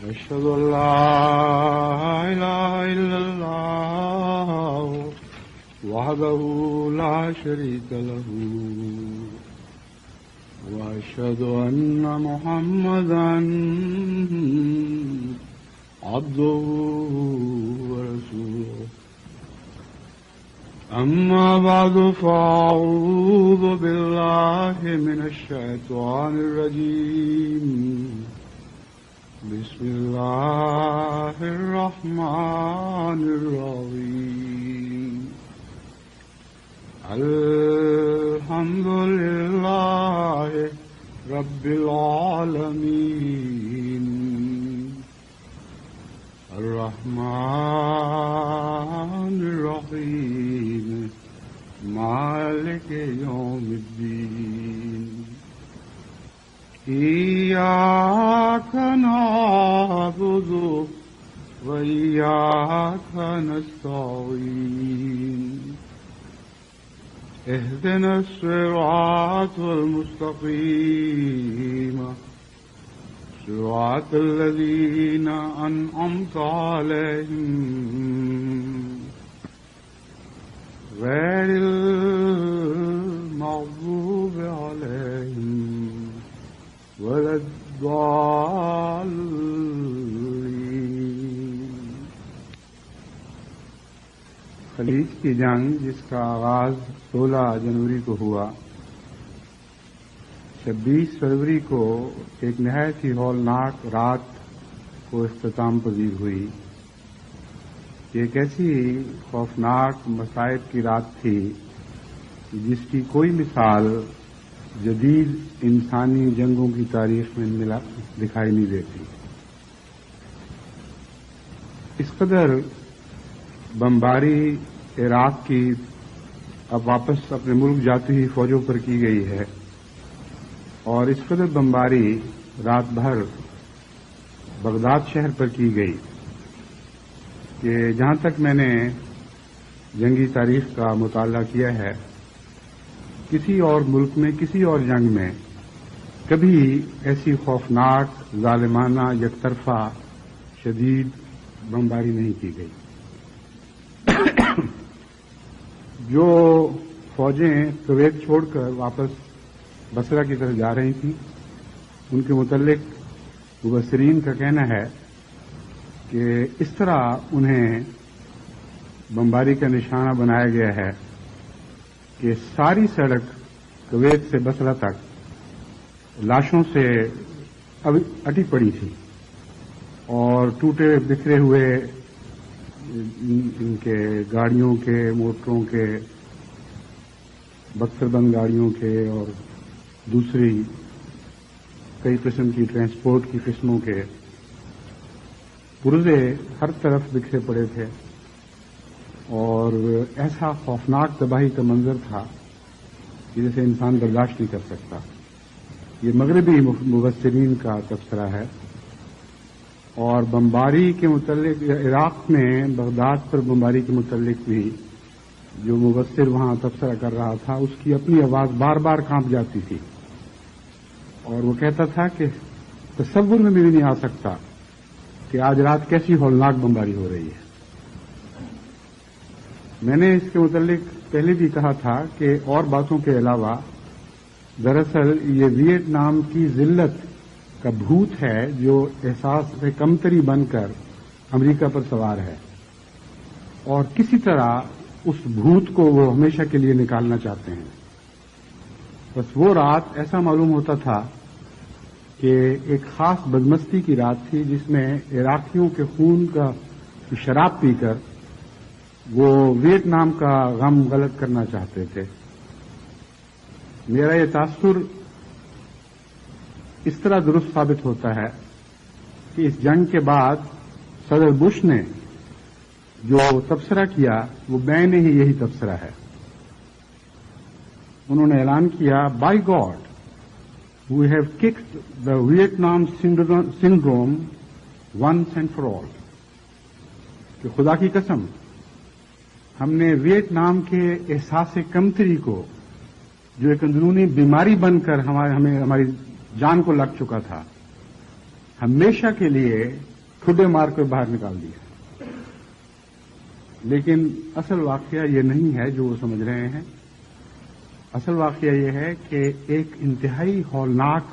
أشهد أن لا إله إلا الله وحده لا شريك له وأشهد أن محمدا عبده ورسوله أما بعد فأعوذ بالله من الشيطان الرجيم بسم الله الرحمن الرحيم الحمد لله رب العالمين الرحمن الرحيم مالك يوم الدين إياك نعبد وإياك نستعين اهدنا الصراط المستقيم صراط الذين أنعمت عليهم غير المغضوب عليهم ولا الضالين۔ خلیج کی جنگ جس کا آغاز 16 جنوری کو ہوا، 26 فروری کو ایک نہایت ہی ہولناک رات کو اختتام پذیر ہوئی۔ یہ ایک ایسی خوفناک مصائب کی رات تھی جس کی کوئی مثال جدید انسانی جنگوں کی تاریخ میں دکھائی نہیں دیتی۔ اس قدر بمباری عراق کی اب واپس اپنے ملک جاتی ہوئی فوجوں پر کی گئی ہے، اور اس قدر بمباری رات بھر بغداد شہر پر کی گئی کہ جہاں تک میں نے جنگی تاریخ کا مطالعہ کیا ہے، کسی اور ملک میں کسی اور جنگ میں کبھی ایسی خوفناک، ظالمانہ، یک طرفہ، شدید بمباری نہیں کی گئی۔ جو فوجیں کویت چھوڑ کر واپس بصرہ کی طرف جا رہی تھیں، ان کے متعلق مبصرین کا کہنا ہے کہ اس طرح انہیں بمباری کا نشانہ بنایا گیا ہے کہ ساری سڑک کویت سے بصرہ تک لاشوں سے اٹی پڑی تھی، اور ٹوٹے بکھرے ہوئے ان کے گاڑیوں کے، موٹروں کے، بکسر بند گاڑیوں کے اور دوسری کئی قسم کی ٹرانسپورٹ کی قسموں کے پرزے ہر طرف بکھرے پڑے تھے، اور ایسا خوفناک تباہی کا منظر تھا کہ جسے انسان برداشت نہیں کر سکتا۔ یہ مغربی مبصرین کا تبصرہ ہے، اور بمباری کے متعلق عراق میں بغداد پر بمباری کے متعلق بھی جو مبصر وہاں تبصرہ کر رہا تھا، اس کی اپنی آواز بار بار کانپ جاتی تھی، اور وہ کہتا تھا کہ تصور میں بھی نہیں آ سکتا کہ آج رات کیسی ہولناک بمباری ہو رہی ہے۔ میں نے اس کے متعلق پہلے بھی کہا تھا کہ اور باتوں کے علاوہ دراصل یہ ویتنام کی ذلت کا بھوت ہے جو احساس کمتری بن کر امریکہ پر سوار ہے، اور کسی طرح اس بھوت کو وہ ہمیشہ کے لیے نکالنا چاہتے ہیں۔ بس وہ رات ایسا معلوم ہوتا تھا کہ ایک خاص بدمستی کی رات تھی جس میں عراقیوں کے خون کا شراب پی کر وہ ویتنام کا غم غلط کرنا چاہتے تھے۔ میرا یہ تاثر اس طرح درست ثابت ہوتا ہے کہ اس جنگ کے بعد صدر بش نے جو تبصرہ کیا وہ میں نے ہی یہی تبصرہ ہے۔ انہوں نے اعلان کیا، by God we have kicked the Vietnam syndrome once and for all, کہ خدا کی قسم ہم نے ویتنام کے احساس کمتری کو، جو ایک اندرونی بیماری بن کر ہماری جان کو لگ چکا تھا، ہمیشہ کے لیے ٹھڈے مار کر باہر نکال دیا. لیکن اصل واقعہ یہ نہیں ہے جو وہ سمجھ رہے ہیں. اصل واقعہ یہ ہے کہ ایک انتہائی ہولناک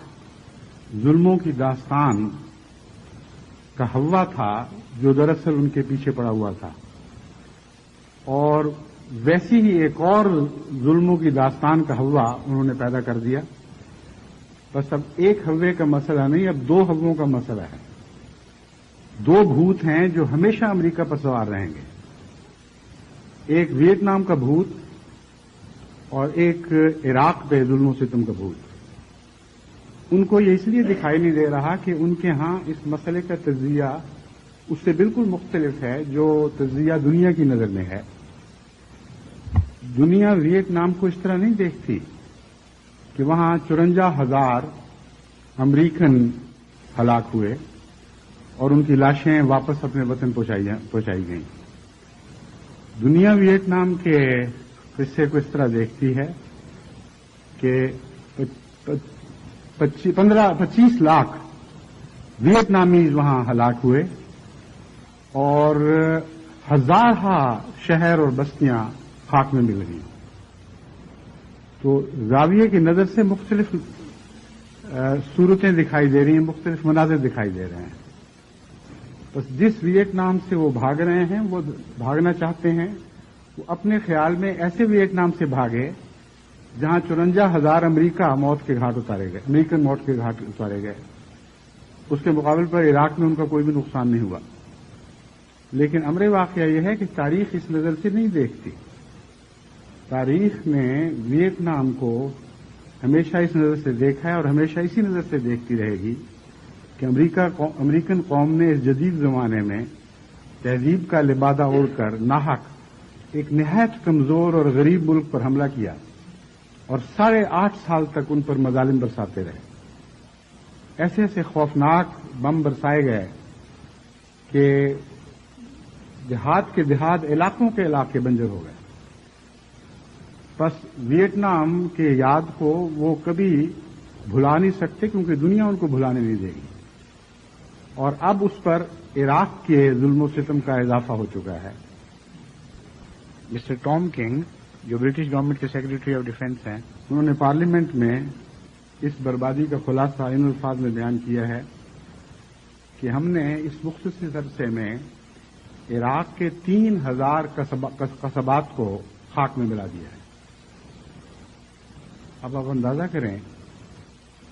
ظلموں کی داستان کا ہوا تھا جو دراصل ان کے پیچھے پڑا ہوا تھا، اور ویسی ہی ایک اور ظلموں کی داستان کا ہوا انہوں نے پیدا کر دیا. بس اب ایک ہوے کا مسئلہ نہیں، اب دو ہووں کا مسئلہ ہے. دو بھوت ہیں جو ہمیشہ امریکہ پر سوار رہیں گے، ایک ویتنام کا بھوت اور ایک عراق پہ ظلم و ستم کا بھوت. ان کو یہ اس لیے دکھائی نہیں دے رہا کہ ان کے ہاں اس مسئلے کا تجزیہ اس سے بالکل مختلف ہے جو تجزیہ دنیا کی نظر میں ہے. دنیا ویتنام کو اس طرح نہیں دیکھتی کہ وہاں 54,000 امریکن ہلاک ہوئے اور ان کی لاشیں واپس اپنے وطن پہنچائی گئیں. دنیا ویتنام کے قصے کو اس طرح دیکھتی ہے کہ 25 لاکھ ویتنامیز وہاں ہلاک ہوئے اور ہزارہ شہر اور بستیاں خاک میں مل گئی. تو زاویے کی نظر سے مختلف صورتیں دکھائی دے رہی ہیں، مختلف مناظر دکھائی دے رہے ہیں. بس جس ویتنام سے وہ بھاگ رہے ہیں، وہ بھاگنا چاہتے ہیں، وہ اپنے خیال میں ایسے ویتنام سے بھاگے جہاں 54,000 امریکن موت کے گھاٹ اتارے گئے. اس کے مقابل پر عراق میں ان کا کوئی بھی نقصان نہیں ہوا. لیکن امر واقعہ یہ ہے کہ تاریخ اس نظر سے نہیں دیکھتی. تاریخ نے ویتنام کو ہمیشہ اس نظر سے دیکھا ہے اور ہمیشہ اسی نظر سے دیکھتی رہے گی کہ امریکن قوم نے اس جدید زمانے میں تہذیب کا لبادہ اوڑھ کر ناحق ایک نہایت کمزور اور غریب ملک پر حملہ کیا اور 8.5 سال تک ان پر مظالم برساتے رہے. ایسے ایسے خوفناک بم برسائے گئے کہ دیہات کے دیہات، علاقوں کے علاقے بنجر ہو گئے. بس ویتنام کے یاد کو وہ کبھی بھلا نہیں سکتے کیونکہ دنیا ان کو بھلانے نہیں دے گی. اور اب اس پر عراق کے ظلم و ستم کا اضافہ ہو چکا ہے. مسٹر ٹام کنگ جو برٹش گورنمنٹ کے سیکرٹری آف ڈیفنس ہیں، انہوں نے پارلیمنٹ میں اس بربادی کا خلاصہ ان الفاظ میں بیان کیا ہے کہ ہم نے اس مختصر عرصے میں عراق کے 3,000 قصبات کو خاک میں ملا دیا ہے. اب آپ اندازہ کریں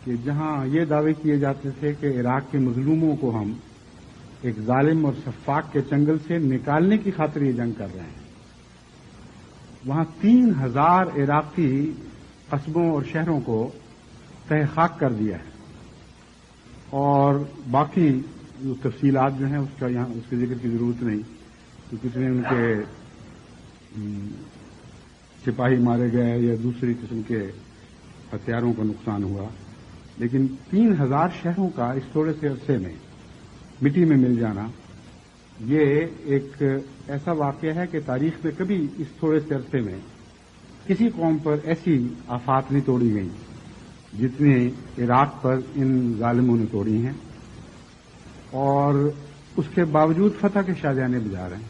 کہ جہاں یہ دعوے کیے جاتے تھے کہ عراق کے مظلوموں کو ہم ایک ظالم اور شفاق کے چنگل سے نکالنے کی خاطر یہ جنگ کر رہے ہیں، وہاں 3,000 عراقی قصبوں اور شہروں کو تہ خاک کر دیا ہے. اور باقی جو تفصیلات جو ہیں اس کے ذکر کی ضرورت نہیں کہ کتنے ان کے سپاہی مارے گئے یا دوسری قسم کے ہتھیاروں کا نقصان ہوا. لیکن 3,000 شہروں کا اس تھوڑے سے عرصے میں مٹی میں مل جانا یہ ایک ایسا واقعہ ہے کہ تاریخ میں کبھی اس تھوڑے سے عرصے میں کسی قوم پر ایسی آفات نہیں توڑی گئی جتنی عراق پر ان ظالموں نے توڑی ہیں. اور اس کے باوجود فتح کے شادیانے بجا رہے ہیں.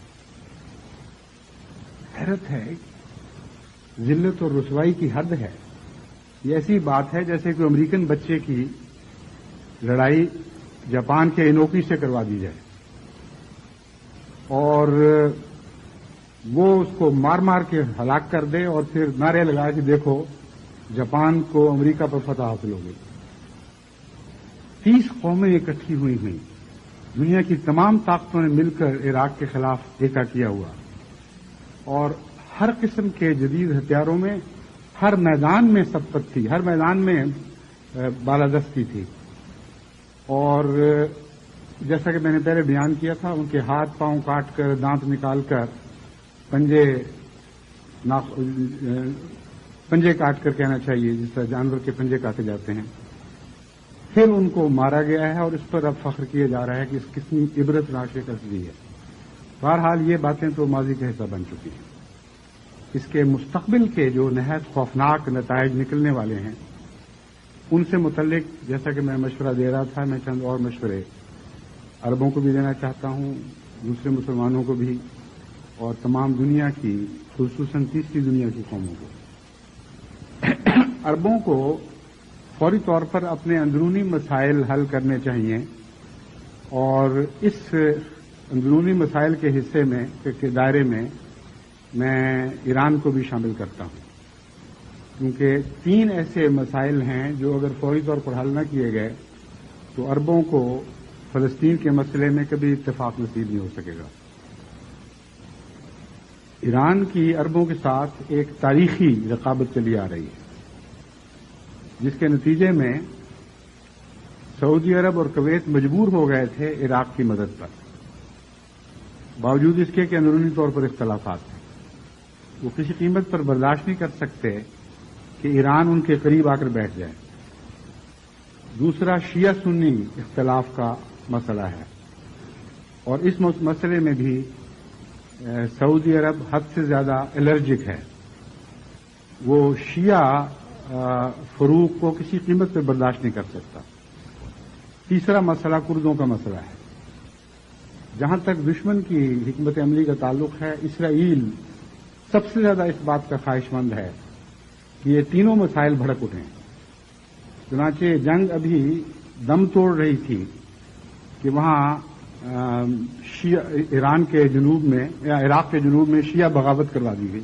حیرت ہے، ذلت اور رسوائی کی حد ہے. یہ ایسی بات ہے جیسے کہ امریکن بچے کی لڑائی جاپان کے انوکی سے کروا دی جائے اور وہ اس کو مار مار کے ہلاک کر دے اور پھر نعرے لگائے کہ دیکھو جاپان کو امریکہ پر فتح حاصل ہو گئی. 30 قومیں اکٹھی ہوئی، دنیا کی تمام طاقتوں نے مل کر عراق کے خلاف ایکا کیا ہوا اور ہر قسم کے جدید ہتھیاروں میں ہر میدان میں سبقت تھی، ہر میدان میں بالادستی تھی. اور جیسا کہ میں نے پہلے بیان کیا تھا، ان کے ہاتھ پاؤں کاٹ کر، دانت نکال کر، پنجے کاٹ کر کہنا چاہیے جس طرح جانور کے پنجے کاٹے جاتے ہیں، پھر ان کو مارا گیا ہے اور اس پر اب فخر کیا جا رہا ہے کہ اس کتنی عبرت ناک تصویر ہے. بہرحال یہ باتیں تو ماضی کا حصہ بن چکی ہیں. اس کے مستقبل کے جو نہایت خوفناک نتائج نکلنے والے ہیں ان سے متعلق جیسا کہ میں مشورہ دے رہا تھا، میں چند اور مشورے عربوں کو بھی دینا چاہتا ہوں، دوسرے مسلمانوں کو بھی، اور تمام دنیا کی، خصوصاً تیسری دنیا کی قوموں کو۔ عربوں کو فوری طور پر اپنے اندرونی مسائل حل کرنے چاہیے، اور اس اندرونی مسائل کے حصے میں کے دائرے میں ایران کو بھی شامل کرتا ہوں، کیونکہ 3 ایسے مسائل ہیں جو اگر فوری طور پر حل نہ کیے گئے تو عربوں کو فلسطین کے مسئلے میں کبھی اتفاق نصیب نہیں ہو سکے گا۔ ایران کی عربوں کے ساتھ ایک تاریخی رقابت چلی آ رہی ہے، جس کے نتیجے میں سعودی عرب اور کویت مجبور ہو گئے تھے عراق کی مدد پر، باوجود اس کے کہ اندرونی طور پر اختلافات ہیں۔ وہ کسی قیمت پر برداشت نہیں کر سکتے کہ ایران ان کے قریب آ کر بیٹھ جائے۔ دوسرا شیعہ سنی اختلاف کا مسئلہ ہے، اور اس مسئلے میں بھی سعودی عرب حد سے زیادہ الرجک ہے۔ وہ شیعہ فروق کو کسی قیمت پہ برداشت نہیں کر سکتا۔ تیسرا مسئلہ کردوں کا مسئلہ ہے۔ جہاں تک دشمن کی حکمت عملی کا تعلق ہے، اسرائیل سب سے زیادہ اس بات کا خواہش مند ہے کہ یہ تینوں مسائل بھڑک اٹھیں۔ چنانچہ جنگ ابھی دم توڑ رہی تھی کہ وہاں ایران کے جنوب میں یا عراق کے جنوب میں شیعہ بغاوت کروا دی گئی،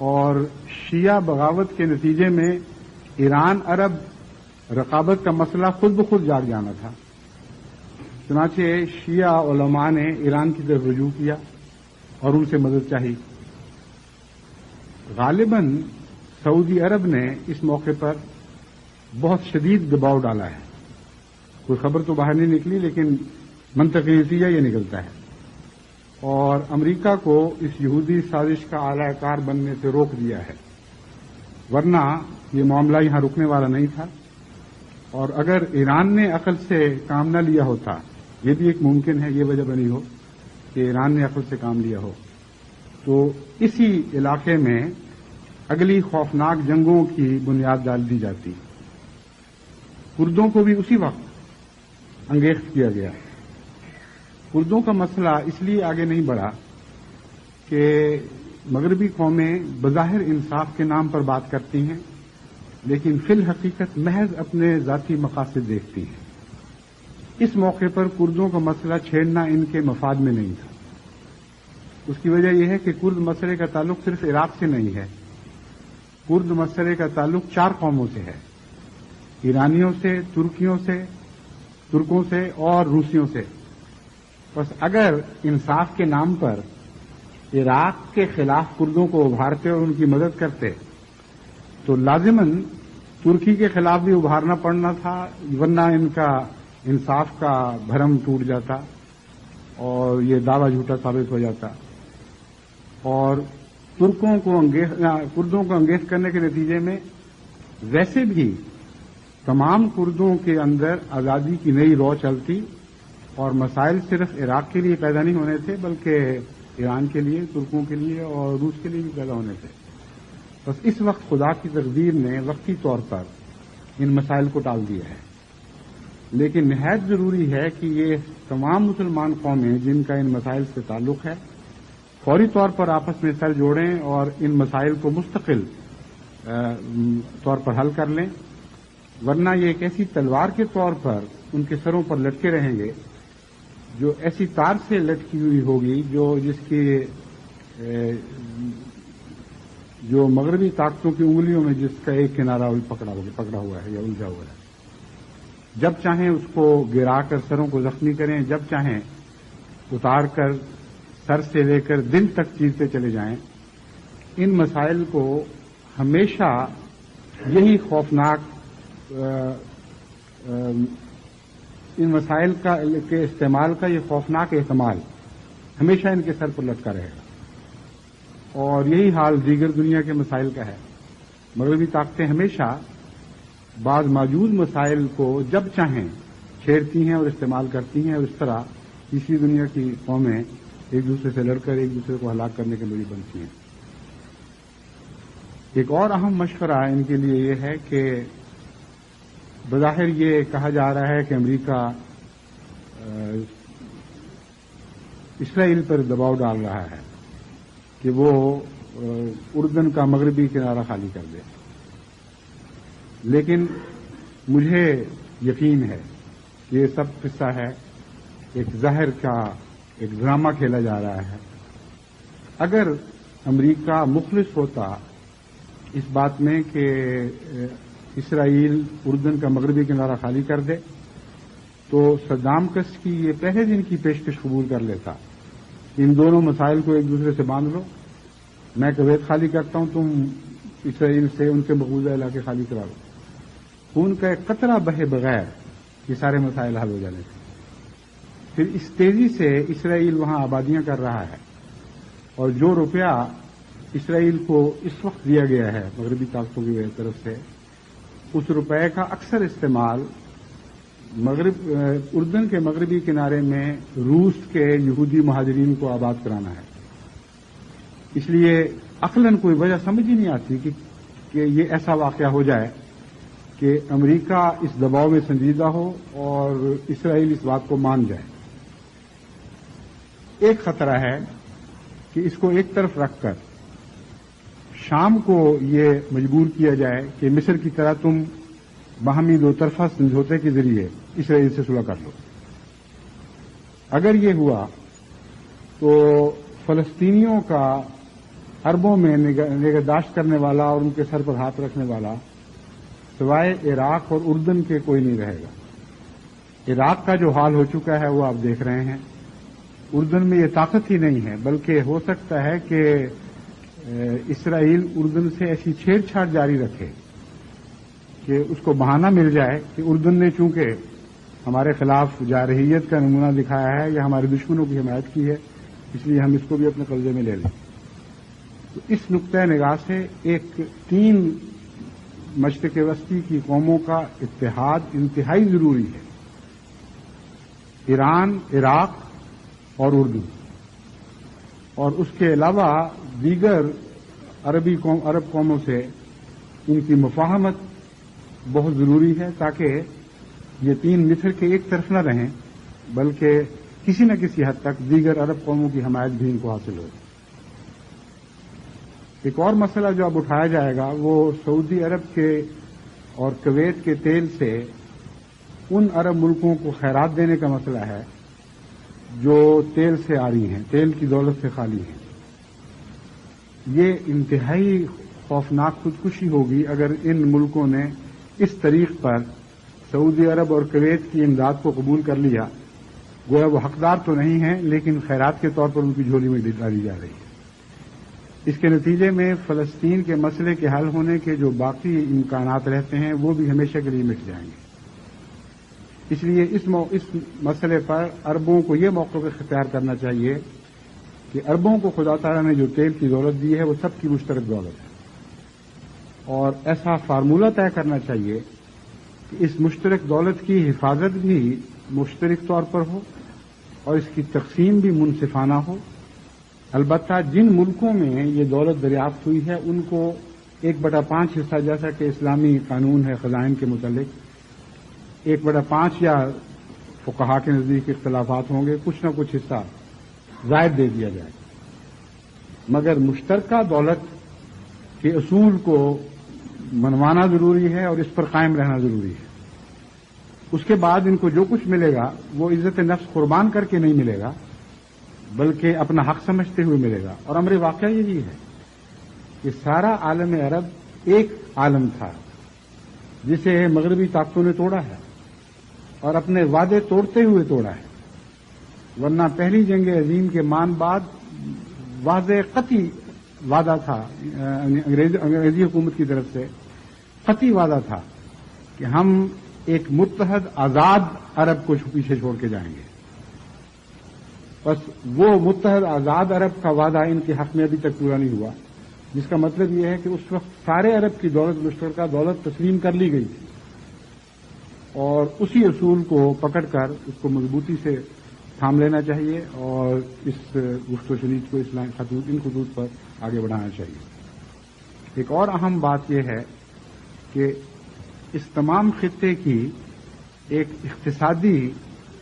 اور شیعہ بغاوت کے نتیجے میں ایران عرب رقابت کا مسئلہ خود بخود جاگ جانا تھا۔ چنانچہ شیعہ علماء نے ایران کی طرف رجوع کیا اور ان سے مدد چاہی۔ غالباً سعودی عرب نے اس موقع پر بہت شدید دباؤ ڈالا ہے۔ کوئی خبر تو باہر نہیں نکلی، لیکن منطقی نتیجہ یہ نکلتا ہے، اور امریکہ کو اس یہودی سازش کا اعلی کار بننے سے روک دیا ہے، ورنہ یہ معاملہ یہاں رکنے والا نہیں تھا۔ اور اگر ایران نے عقل سے کام نہ لیا ہوتا، یہ بھی ایک ممکن ہے، یہ وجہ بنی ہو کہ ایران نے عقل سے کام لیا ہو، تو اسی علاقے میں اگلی خوفناک جنگوں کی بنیاد ڈال دی جاتی۔ کردوں کو بھی اسی وقت انگیخت کیا گیا۔ کردوں کا مسئلہ اس لیے آگے نہیں بڑھا کہ مغربی قومیں بظاہر انصاف کے نام پر بات کرتی ہیں، لیکن فی الحقیقت محض اپنے ذاتی مقاصد دیکھتی ہیں۔ اس موقع پر کردوں کا مسئلہ چھیڑنا ان کے مفاد میں نہیں تھا۔ اس کی وجہ یہ ہے کہ کرد مسئلے کا تعلق صرف عراق سے نہیں ہے، کرد مسئلے کا تعلق 4 قوموں سے ہے، ایرانیوں سے، ترکیوں سے، ترکوں سے اور روسیوں سے۔ بس اگر انصاف کے نام پر عراق کے خلاف کردوں کو ابھارتے اور ان کی مدد کرتے تو لازماً ترکی کے خلاف بھی ابھارنا پڑنا تھا، ورنہ ان کا انصاف کا بھرم ٹوٹ جاتا اور یہ دعویٰ جھوٹا ثابت ہو جاتا، اور کردوں کو انگیخت کرنے کے نتیجے میں ویسے بھی تمام کردوں کے اندر آزادی کی نئی رو چلتی، اور مسائل صرف عراق کے لیے پیدا نہیں ہونے تھے بلکہ ایران کے لیے، ترکوں کے لیے اور روس کے لیے بھی پیدا ہونے تھے۔ بس اس وقت خدا کی تقدیر نے وقتی طور پر ان مسائل کو ٹال دیا ہے، لیکن نہایت ضروری ہے کہ یہ تمام مسلمان قومیں جن کا ان مسائل سے تعلق ہے فوری طور پر آپس میں سر جوڑیں اور ان مسائل کو مستقل طور پر حل کر لیں، ورنہ یہ ایک ایسی تلوار کے طور پر ان کے سروں پر لٹکے رہیں گے جو ایسی تار سے لٹکی ہوئی ہوگی جو مغربی طاقتوں کی انگلیوں میں جس کا ایک کنارہ پکڑا ہوا ہے یا الجھا ہوا ہے۔ جب چاہیں اس کو گرا کر سروں کو زخمی کریں، جب چاہیں اتار کر سر سے لے کر دل تک چیرتے چلے جائیں۔ ان مسائل کو ہمیشہ یہی خوفناک ان مسائل کے استعمال کا یہ خوفناک احتمال ہمیشہ ان کے سر پر لٹکا رہے گا، اور یہی حال دیگر دنیا کے مسائل کا ہے۔ مغربی طاقتیں ہمیشہ بعض موجود مسائل کو جب چاہیں چھیڑتی ہیں اور استعمال کرتی ہیں، اور اس طرح تیسری دنیا کی قومیں ایک دوسرے سے لڑ کر ایک دوسرے کو ہلاک کرنے کے لیے بنتی ہیں۔ ایک اور اہم مشورہ ان کے لیے یہ ہے کہ بظاہر یہ کہا جا رہا ہے کہ امریکہ اسرائیل پر دباؤ ڈال رہا ہے کہ وہ اردن کا مغربی کنارہ خالی کر دے، لیکن مجھے یقین ہے کہ یہ سب قصہ ہے، ایک ظاہر کا ایک ڈرامہ کھیلا جا رہا ہے۔ اگر امریکہ مخلص ہوتا اس بات میں کہ اسرائیل اردن کا مغربی کنارہ خالی کر دے تو صدام کش کی یہ پہلے دن کی پیشکش قبول کر لیتا، ان دونوں مسائل کو ایک دوسرے سے باندھ لو، میں کویت خالی کرتا ہوں، تم اسرائیل سے ان کے مقبوضہ علاقے خالی کرا لو، خون کا ایک قطرہ بہے بغیر یہ سارے مسائل حل ہو جانے تھے۔ پھر اس تیزی سے اسرائیل وہاں آبادیاں کر رہا ہے، اور جو روپیہ اسرائیل کو اس وقت دیا گیا ہے مغربی طاقتوں کی طرف سے، اس روپے کا اکثر استعمال اردن کے مغربی کنارے میں روس کے یہودی مہاجرین کو آباد کرانا ہے۔ اس لیے عقلاً کوئی وجہ سمجھ ہی نہیں آتی کہ یہ ایسا واقعہ ہو جائے کہ امریکہ اس دباؤ میں سنجیدہ ہو اور اسرائیل اس بات کو مان جائے۔ ایک خطرہ ہے کہ اس کو ایک طرف رکھ کر شام کو یہ مجبور کیا جائے کہ مصر کی طرح تم باہمی دو طرفہ سمجھوتے کے ذریعے اسرائیل سے صلح کر لو۔ اگر یہ ہوا تو فلسطینیوں کا عربوں میں نگہداشت کرنے والا اور ان کے سر پر ہاتھ رکھنے والا سوائے عراق اور اردن کے کوئی نہیں رہے گا۔ عراق کا جو حال ہو چکا ہے وہ آپ دیکھ رہے ہیں، اردن میں یہ طاقت ہی نہیں ہے، بلکہ ہو سکتا ہے کہ اسرائیل اردن سے ایسی چھیڑ چھاڑ جاری رکھے کہ اس کو بہانہ مل جائے کہ اردن نے چونکہ ہمارے خلاف جارحیت کا نمونہ دکھایا ہے یا ہمارے دشمنوں کی حمایت کی ہے، اس لیے ہم اس کو بھی اپنے قبضے میں لے لیں۔ تو اس نقطۂ نگاہ سے ایک 3 مشرق وسطی کی قوموں کا اتحاد انتہائی ضروری ہے، ایران، عراق اور اردن، اور اس کے علاوہ دیگر عرب قوموں سے ان کی مفاہمت بہت ضروری ہے تاکہ یہ 3 مصر کے ایک طرف نہ رہیں بلکہ کسی نہ کسی حد تک دیگر عرب قوموں کی حمایت بھی ان کو حاصل ہو۔ ایک اور مسئلہ جو اب اٹھایا جائے گا وہ سعودی عرب کے اور کویت کے تیل سے ان عرب ملکوں کو خیرات دینے کا مسئلہ ہے جو تیل سے آ رہی ہیں، تیل کی دولت سے خالی ہیں۔ یہ انتہائی خوفناک خودکشی ہوگی اگر ان ملکوں نے اس طریق پر سعودی عرب اور کویت کی امداد کو قبول کر لیا، گویا وہ حقدار تو نہیں ہیں لیکن خیرات کے طور پر ان کی جھولی میں ڈالی جا رہی ہے۔ اس کے نتیجے میں فلسطین کے مسئلے کے حل ہونے کے جو باقی امکانات رہتے ہیں وہ بھی ہمیشہ کے لیے مٹ جائیں گے۔ اس لیے اس مسئلے پر عربوں کو یہ موقف اختیار کرنا چاہیے کہ عربوں کو خدا تعالیٰ نے جو تیل کی دولت دی ہے وہ سب کی مشترک دولت ہے، اور ایسا فارمولہ طے کرنا چاہیے کہ اس مشترک دولت کی حفاظت بھی مشترک طور پر ہو اور اس کی تقسیم بھی منصفانہ ہو۔ البتہ جن ملکوں میں یہ دولت دریافت ہوئی ہے ان کو 1/5 حصہ، جیسا کہ اسلامی قانون ہے خزائن کے متعلق، 1/5 یا فقہا کے نزدیک اختلافات ہوں گے، کچھ نہ کچھ حصہ زائد دے دیا جائے، مگر مشترکہ دولت کے اصول کو منوانا ضروری ہے اور اس پر قائم رہنا ضروری ہے۔ اس کے بعد ان کو جو کچھ ملے گا وہ عزت نفس قربان کر کے نہیں ملے گا بلکہ اپنا حق سمجھتے ہوئے ملے گا۔ اور امر واقعہ یہی ہے کہ سارا عالم عرب ایک عالم تھا جسے مغربی طاقتوں نے توڑا ہے اور اپنے وعدے توڑتے ہوئے توڑا ہے، ورنہ پہلی جنگ عظیم کے بعد واضح قطعی وعدہ تھا انگریزی حکومت کی طرف سے، قطعی وعدہ تھا کہ ہم ایک متحد آزاد عرب کو پیچھے چھوڑ کے جائیں گے۔ بس وہ متحد آزاد عرب کا وعدہ ان کے حق میں ابھی تک پورا نہیں ہوا، جس کا مطلب یہ ہے کہ اس وقت سارے عرب کی دولت مشترکہ دولت تسلیم کر لی گئی تھی، اور اسی اصول کو پکڑ کر اس کو مضبوطی سے تھام لینا چاہیے اور اس گفت و شنید کو ان خطوط پر آگے بڑھانا چاہیے۔ ایک اور اہم بات یہ ہے کہ اس تمام خطے کی ایک اقتصادی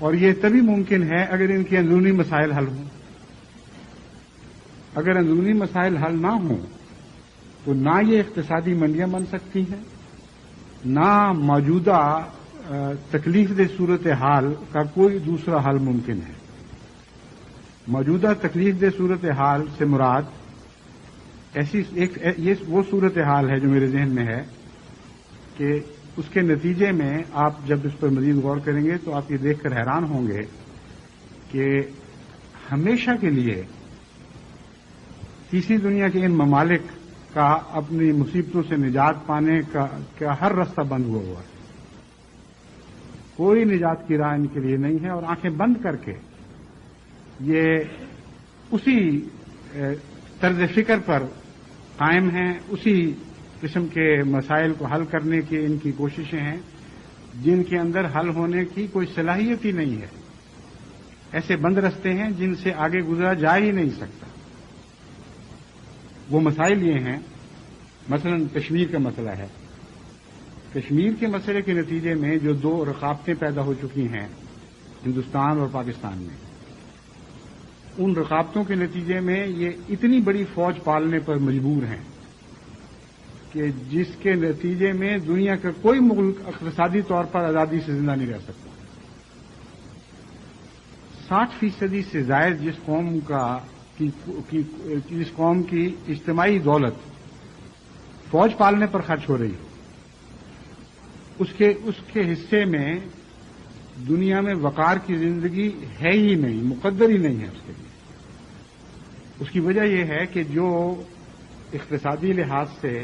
اور یہ تبھی ممکن ہے اگر ان کے اندرونی مسائل حل ہوں. اگر اندرونی مسائل حل نہ ہوں تو نہ یہ اقتصادی منڈیاں بن سکتی ہیں، نہ موجودہ تکلیف دہ صورتحال کا کوئی دوسرا حل ممکن ہے. موجودہ تکلیف دہ صورتحال سے مراد یہ وہ صورتحال ہے جو میرے ذہن میں ہے کہ اس کے نتیجے میں آپ جب اس پر مزید غور کریں گے تو آپ یہ دیکھ کر حیران ہوں گے کہ ہمیشہ کے لیے تیسری دنیا کے ان ممالک کا اپنی مصیبتوں سے نجات پانے کا ہر راستہ بند ہوا ہے. کوئی نجات کی راہ ان کے لیے نہیں ہے اور آنکھیں بند کر کے یہ اسی طرز فکر پر قائم ہیں، اسی قسم کے مسائل کو حل کرنے کی ان کی کوششیں ہیں جن کے اندر حل ہونے کی کوئی صلاحیت ہی نہیں ہے. ایسے بند رستے ہیں جن سے آگے گزرا جا ہی نہیں سکتا. وہ مسائل یہ ہیں، مثلا کشمیر کا مسئلہ ہے. کشمیر کے مسئلے کے نتیجے میں جو دو رقابتیں پیدا ہو چکی ہیں ہندوستان اور پاکستان میں، ان رقابتوں کے نتیجے میں یہ اتنی بڑی فوج پالنے پر مجبور ہیں کہ جس کے نتیجے میں دنیا کا کوئی ملک اقتصادی طور پر آزادی سے زندہ نہیں رہ سکتا. 60% سے زائد جس قوم کی اجتماعی دولت فوج پالنے پر خرچ ہو رہی ہے، اس کے حصے میں دنیا میں وقار کی زندگی ہے ہی نہیں، مقدر ہی نہیں ہے اس کے لیے. اس کی وجہ یہ ہے کہ جو اقتصادی لحاظ سے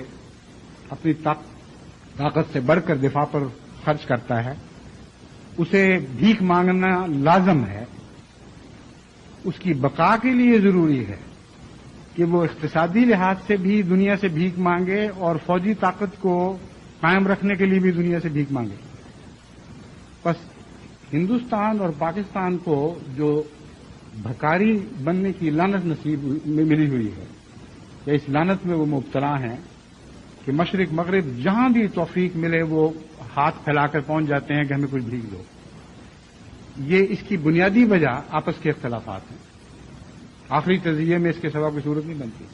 اپنی طاقت سے بڑھ کر دفاع پر خرچ کرتا ہے اسے بھیک مانگنا لازم ہے. اس کی بقا کے لیے ضروری ہے کہ وہ اقتصادی لحاظ سے بھی دنیا سے بھیک مانگے اور فوجی طاقت کو قائم رکھنے کے لیے بھی دنیا سے بھیک مانگے. بس ہندوستان اور پاکستان کو جو بھکاری بننے کی لعنت نصیب ملی ہوئی ہے، یا اس لعنت میں وہ مبتلا ہیں کہ مشرق مغرب جہاں بھی توفیق ملے وہ ہاتھ پھیلا کر پہنچ جاتے ہیں کہ ہمیں کچھ بھیک دو. یہ اس کی بنیادی وجہ آپس کے اختلافات ہیں. آخری تجزیے میں اس کے سوا کوئی صورت نہیں بنتی.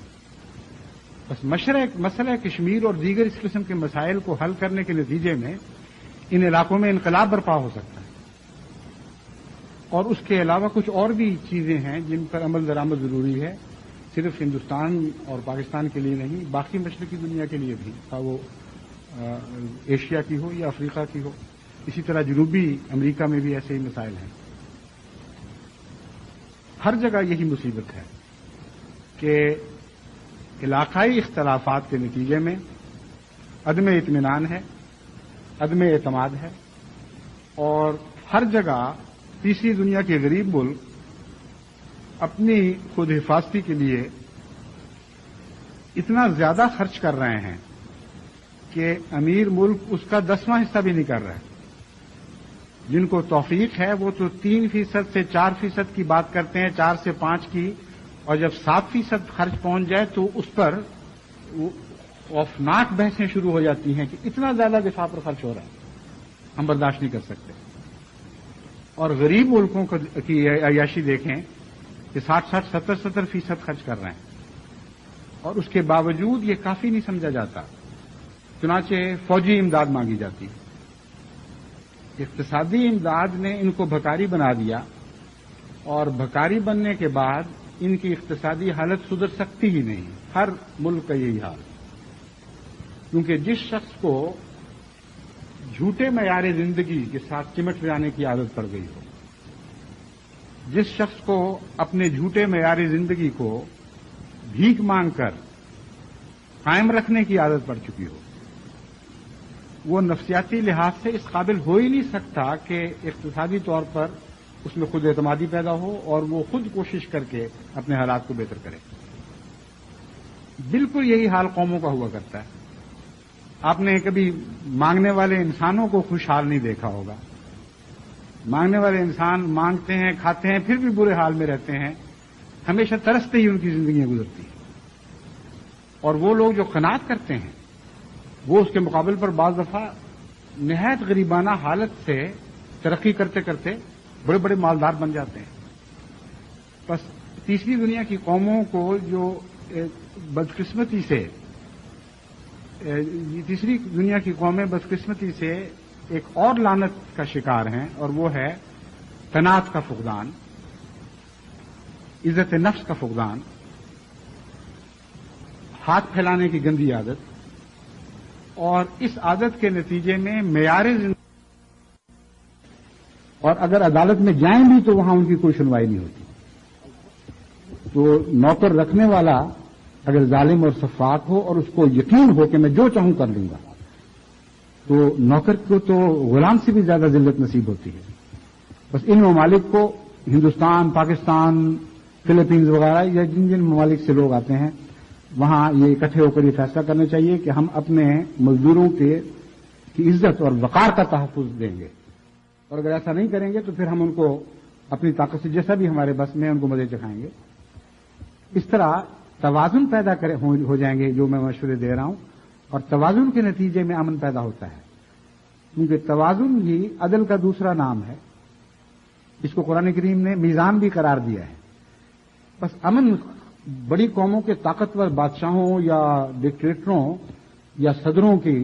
بس مسئلہ کشمیر اور دیگر اس قسم کے مسائل کو حل کرنے کے نتیجے میں ان علاقوں میں انقلاب برپا ہو سکتا ہے. اور اس کے علاوہ کچھ اور بھی چیزیں ہیں جن پر عمل درآمد ضروری ہے، صرف ہندوستان اور پاکستان کے لیے نہیں، باقی مشرقی دنیا کے لیے بھی، خواہ وہ ایشیا کی ہو یا افریقہ کی ہو. اسی طرح جنوبی امریکہ میں بھی ایسے ہی مسائل ہیں. ہر جگہ یہی مصیبت ہے کہ علاقائی اختلافات کے نتیجے میں عدم اطمینان ہے، عدم اعتماد ہے، اور ہر جگہ تیسری دنیا کے غریب ملک اپنی خود حفاظتی کے لیے اتنا زیادہ خرچ کر رہے ہیں کہ امیر ملک اس کا 10واں حصہ بھی نہیں کر رہا ہے. جن کو توفیق ہے وہ تو 3% سے 4% کی بات کرتے ہیں، 4 سے 5 کی، اور جب 7% خرچ پہنچ جائے تو اس پر خوفناک بحثیں شروع ہو جاتی ہیں کہ اتنا زیادہ دفاع پر خرچ ہو رہا ہے، ہم برداشت نہیں کر سکتے. اور غریب ملکوں کی عیاشی دیکھیں کہ 60-60، 70-70% خرچ کر رہے ہیں، اور اس کے باوجود یہ کافی نہیں سمجھا جاتا. چنانچہ فوجی امداد مانگی جاتی ہے. اقتصادی امداد نے ان کو بھکاری بنا دیا، اور بھکاری بننے کے بعد ان کی اقتصادی حالت سدھر سکتی ہی نہیں. ہر ملک کا یہی حال، کیونکہ جس شخص کو جھوٹے معیار زندگی کے ساتھ چمٹ جانے کی عادت پڑ گئی ہو، جس شخص کو اپنے جھوٹے معیار زندگی کو بھیک مانگ کر قائم رکھنے کی عادت پڑ چکی ہو، وہ نفسیاتی لحاظ سے اس قابل ہو ہی نہیں سکتا کہ اقتصادی طور پر اس میں خود اعتمادی پیدا ہو اور وہ خود کوشش کر کے اپنے حالات کو بہتر کرے. بالکل یہی حال قوموں کا ہوا کرتا ہے. آپ نے کبھی مانگنے والے انسانوں کو خوشحال نہیں دیکھا ہوگا. مانگنے والے انسان مانگتے ہیں، کھاتے ہیں، پھر بھی برے حال میں رہتے ہیں، ہمیشہ ترستے ہی ان کی زندگیاں گزرتی ہیں. اور وہ لوگ جو قناعت کرتے ہیں وہ اس کے مقابل پر بعض دفعہ نہایت غریبانہ حالت سے ترقی کرتے کرتے بڑے بڑے مالدار بن جاتے ہیں. بس تیسری دنیا کی قوموں کو جو بدقسمتی سے تیسری دنیا کی قومیں بدقسمتی سے ایک اور لعنت کا شکار ہیں، اور وہ ہے قناعت کا فقدان، عزت نفس کا فقدان، ہاتھ پھیلانے کی گندی عادت، اور اس عادت کے نتیجے میں معیار زندگی، اور اگر عدالت میں جائیں بھی تو وہاں ان کی کوئی سنوائی نہیں ہوتی. تو نوکر رکھنے والا اگر ظالم اور شفاق ہو اور اس کو یقین ہو کہ میں جو چاہوں کر لوں گا، تو نوکر کو تو غلام سے بھی زیادہ ذلت نصیب ہوتی ہے. بس ان ممالک کو، ہندوستان، پاکستان، فلپینز وغیرہ، یا جن جن ممالک سے لوگ آتے ہیں، وہاں یہ اکٹھے ہو کر یہ فیصلہ کرنا چاہیے کہ ہم اپنے مزدوروں کی عزت اور وقار کا تحفظ دیں گے، اور اگر ایسا نہیں کریں گے تو پھر ہم ان کو اپنی طاقت سے جیسا بھی ہمارے بس میں ان کو مزے چکھائیں گے. اس طرح توازن پیدا ہو جائیں گے جو میں مشورے دے رہا ہوں، اور توازن کے نتیجے میں امن پیدا ہوتا ہے، کیونکہ توازن ہی عدل کا دوسرا نام ہے. اس کو قرآن کریم نے میزان بھی قرار دیا ہے. بس امن بڑی قوموں کے طاقتور بادشاہوں یا ڈکٹیٹروں یا صدروں کے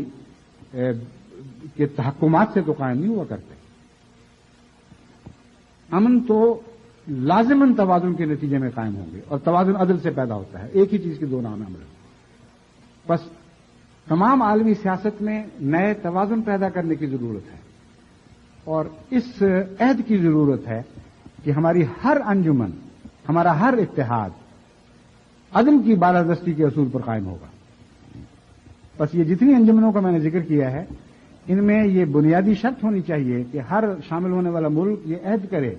تحکمات سے تو قائم نہیں ہوا کرتے. امن تو لازماً توازن کے نتیجے میں قائم ہوں گے، اور توازن عدل سے پیدا ہوتا ہے. ایک ہی چیز کے دو نام ہیں امن. بس تمام عالمی سیاست میں نئے توازن پیدا کرنے کی ضرورت ہے، اور اس عہد کی ضرورت ہے کہ ہماری ہر انجمن، ہمارا ہر اتحاد عدل کی بالادستی کے اصول پر قائم ہوگا. بس یہ جتنی انجمنوں کا میں نے ذکر کیا ہے، ان میں یہ بنیادی شرط ہونی چاہیے کہ ہر شامل ہونے والا ملک یہ عہد کرے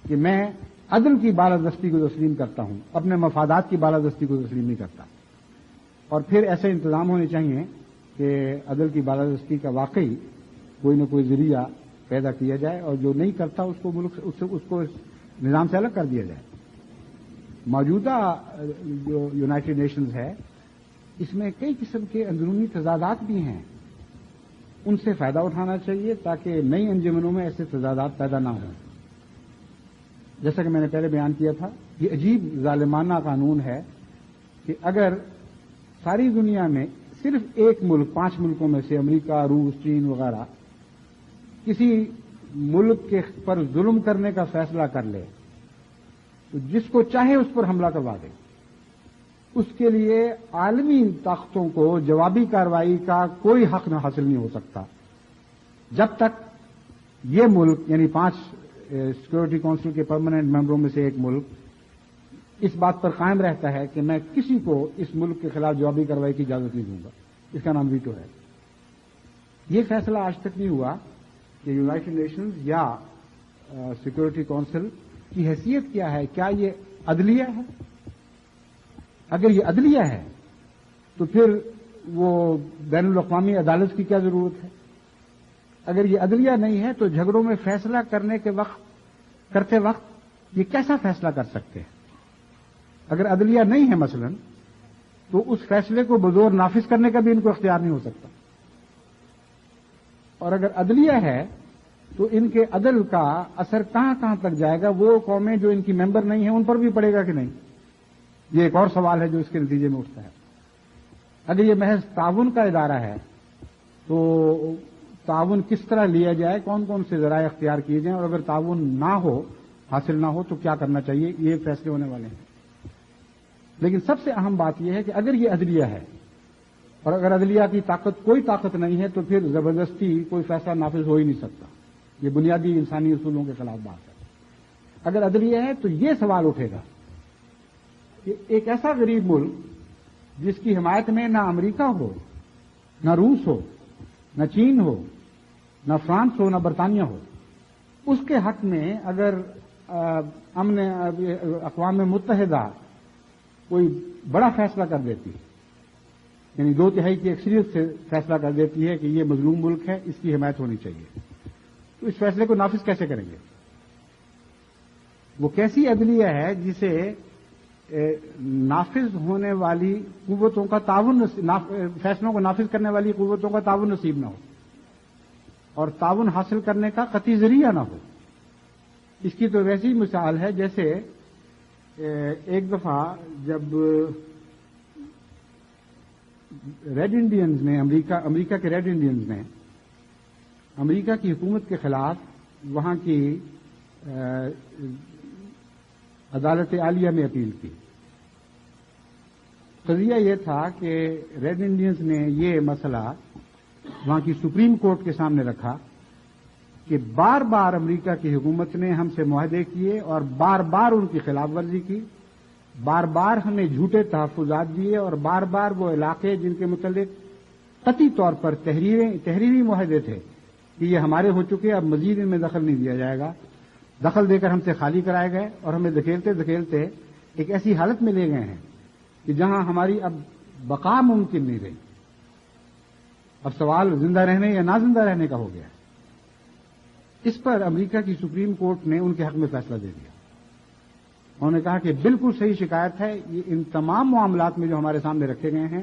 کہ میں عدل کی بالادستی کو تسلیم کرتا ہوں، اپنے مفادات کی بالادستی کو تسلیم نہیں کرتا. اور پھر ایسے انتظام ہونے چاہیے کہ عدل کی بالادستی کا واقعی کوئی نہ کوئی ذریعہ پیدا کیا جائے، اور جو نہیں کرتا اس کو ملک اس کو نظام سے الگ کر دیا جائے. موجودہ جو یونائٹڈ نیشنز ہے، اس میں کئی قسم کے اندرونی تضادات بھی ہیں، ان سے فائدہ اٹھانا چاہیے تاکہ نئی انجمنوں میں ایسے تضادات پیدا نہ ہوں. جیسا کہ میں نے پہلے بیان کیا تھا، یہ عجیب ظالمانہ قانون ہے کہ اگر ساری دنیا میں صرف ایک ملک، 5 ملکوں میں سے امریکہ، روس، چین وغیرہ، کسی ملک کے پر ظلم کرنے کا فیصلہ کر لے تو جس کو چاہے اس پر حملہ کروا دے، اس کے لیے عالمی طاقتوں کو جوابی کارروائی کا کوئی حق نہ حاصل نہیں ہو سکتا جب تک یہ ملک، یعنی 5 سیکورٹی کونسل کے پرماننٹ ممبروں میں سے ایک ملک اس بات پر قائم رہتا ہے کہ میں کسی کو اس ملک کے خلاف جوابی کارروائی کی اجازت نہیں دوں گا. اس کا نام ویٹو ہے. یہ فیصلہ آج تک نہیں ہوا کہ یونائٹڈ نیشنز یا سیکورٹی کونسل کی حیثیت کیا ہے. کیا یہ عدلیہ ہے؟ اگر یہ عدلیہ ہے تو پھر وہ بین الاقوامی عدالت کی کیا ضرورت ہے؟ اگر یہ عدلیہ نہیں ہے تو جھگڑوں میں فیصلہ کرتے وقت یہ کیسا فیصلہ کر سکتے ہیں؟ اگر عدلیہ نہیں ہے مثلا تو اس فیصلے کو بزور نافذ کرنے کا بھی ان کو اختیار نہیں ہو سکتا. اور اگر عدلیہ ہے تو ان کے عدل کا اثر کہاں کہاں تک جائے گا؟ وہ قومیں جو ان کی ممبر نہیں ہیں ان پر بھی پڑے گا کہ نہیں؟ یہ ایک اور سوال ہے جو اس کے نتیجے میں اٹھتا ہے. اگر یہ محض تعاون کا ادارہ ہے تو تعاون کس طرح لیا جائے، کون کون سے ذرائع اختیار کیے جائیں، اور اگر تعاون نہ ہو، حاصل نہ ہو تو کیا کرنا چاہیے، یہ فیصلے ہونے والے ہیں. لیکن سب سے اہم بات یہ ہے کہ اگر یہ عدلیہ ہے اور اگر عدلیہ کی کوئی طاقت نہیں ہے تو پھر زبردستی کوئی فیصلہ نافذ ہو ہی نہیں سکتا. یہ بنیادی انسانی اصولوں کے خلاف بات ہے. اگر عدلیہ ہے تو یہ سوال اٹھے گا کہ ایک ایسا غریب ملک جس کی حمایت میں نہ امریکہ ہو، نہ روس ہو، نہ چین ہو، نہ فرانس ہو، نہ برطانیہ ہو، اس کے حق میں اگر اقوام متحدہ کوئی بڑا فیصلہ کر دیتی ہے، یعنی 2/3 کی اکثریت سے فیصلہ کر دیتی ہے کہ یہ مظلوم ملک ہے، اس کی حمایت ہونی چاہیے، تو اس فیصلے کو نافذ کیسے کریں گے؟ وہ کیسی عدلیہ ہے جسے نافذ ہونے والی قوتوں کا تعاون، فیصلوں کو نافذ کرنے والی قوتوں کا تعاون نصیب نہ ہو اور تعاون حاصل کرنے کا قطعی ذریعہ نہ ہو؟ اس کی تو ویسی مثال ہے جیسے ایک دفعہ جب ریڈ انڈینز نے امریکہ کے ریڈ انڈینز نے امریکہ کی حکومت کے خلاف وہاں کی عدالت عالیہ میں اپیل کی. قضیہ یہ تھا کہ ریڈ انڈینز نے یہ مسئلہ وہاں کی سپریم کورٹ کے سامنے رکھا کہ بار بار امریکہ کی حکومت نے ہم سے معاہدے کیے اور بار بار ان کی خلاف ورزی کی، بار بار ہمیں جھوٹے تحفظات دیے اور بار بار وہ علاقے جن کے متعلق قطعی طور پر تحریری معاہدے تھے کہ یہ ہمارے ہو چکے، اب مزید ان میں دخل نہیں دیا جائے گا، دخل دے کر ہم سے خالی کرائے گئے اور ہمیں دھکیلتے دھکیلتے ایک ایسی حالت میں لے گئے ہیں کہ جہاں ہماری اب بقا ممکن نہیں رہی. اب سوال زندہ رہنے یا نہ زندہ رہنے کا ہو گیا. اس پر امریکہ کی سپریم کورٹ نے ان کے حق میں فیصلہ دے دیا. انہوں نے کہا کہ بالکل صحیح شکایت ہے، یہ ان تمام معاملات میں جو ہمارے سامنے رکھے گئے ہیں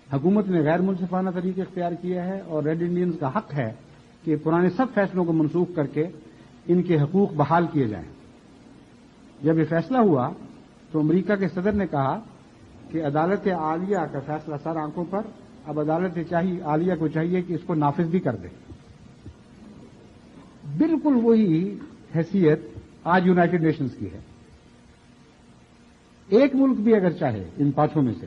حکومت نے غیر منصفانہ طریقے اختیار کیا ہے اور ریڈ انڈینز کا حق ہے کہ پرانے سب فیصلوں کو منسوخ کر کے ان کے حقوق بحال کیے جائیں. جب یہ فیصلہ ہوا تو امریکہ کے صدر نے کہا کہ عدالت عالیہ کا فیصلہ سر آنکھوں پر، اب عدالت عالیہ کو چاہیے کہ اس کو نافذ بھی کر دے. بالکل وہی حیثیت آج یونائیٹڈ نیشنز کی ہے. ایک ملک بھی اگر چاہے ان پانچوں میں سے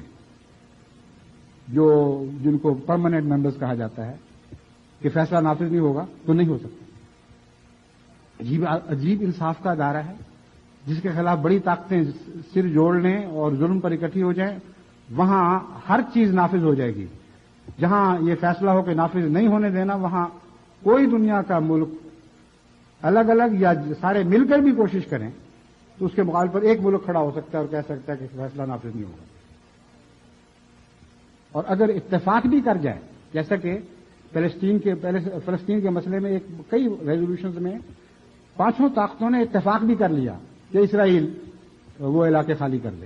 جن کو پرماننٹ ممبرز کہا جاتا ہے کہ فیصلہ نافذ نہیں ہوگا تو نہیں ہو سکتا. عجیب انصاف کا ادارہ ہے جس کے خلاف بڑی طاقتیں سر جوڑ لیں اور ظلم پر اکٹھی ہو جائیں، وہاں ہر چیز نافذ ہو جائے گی. جہاں یہ فیصلہ ہو کہ نافذ نہیں ہونے دینا، وہاں کوئی دنیا کا ملک الگ الگ یا سارے مل کر بھی کوشش کریں تو اس کے مقابلے پر ایک ملک کھڑا ہو سکتا ہے اور کہہ سکتا ہے کہ فیصلہ نافذ نہیں ہوگا. اور اگر اتفاق بھی کر جائے، جیسا کہ فلسطین کے مسئلے میں کئی ریزولوشنز میں پانچوں طاقتوں نے اتفاق بھی کر لیا کہ اسرائیل وہ علاقے خالی کر دے،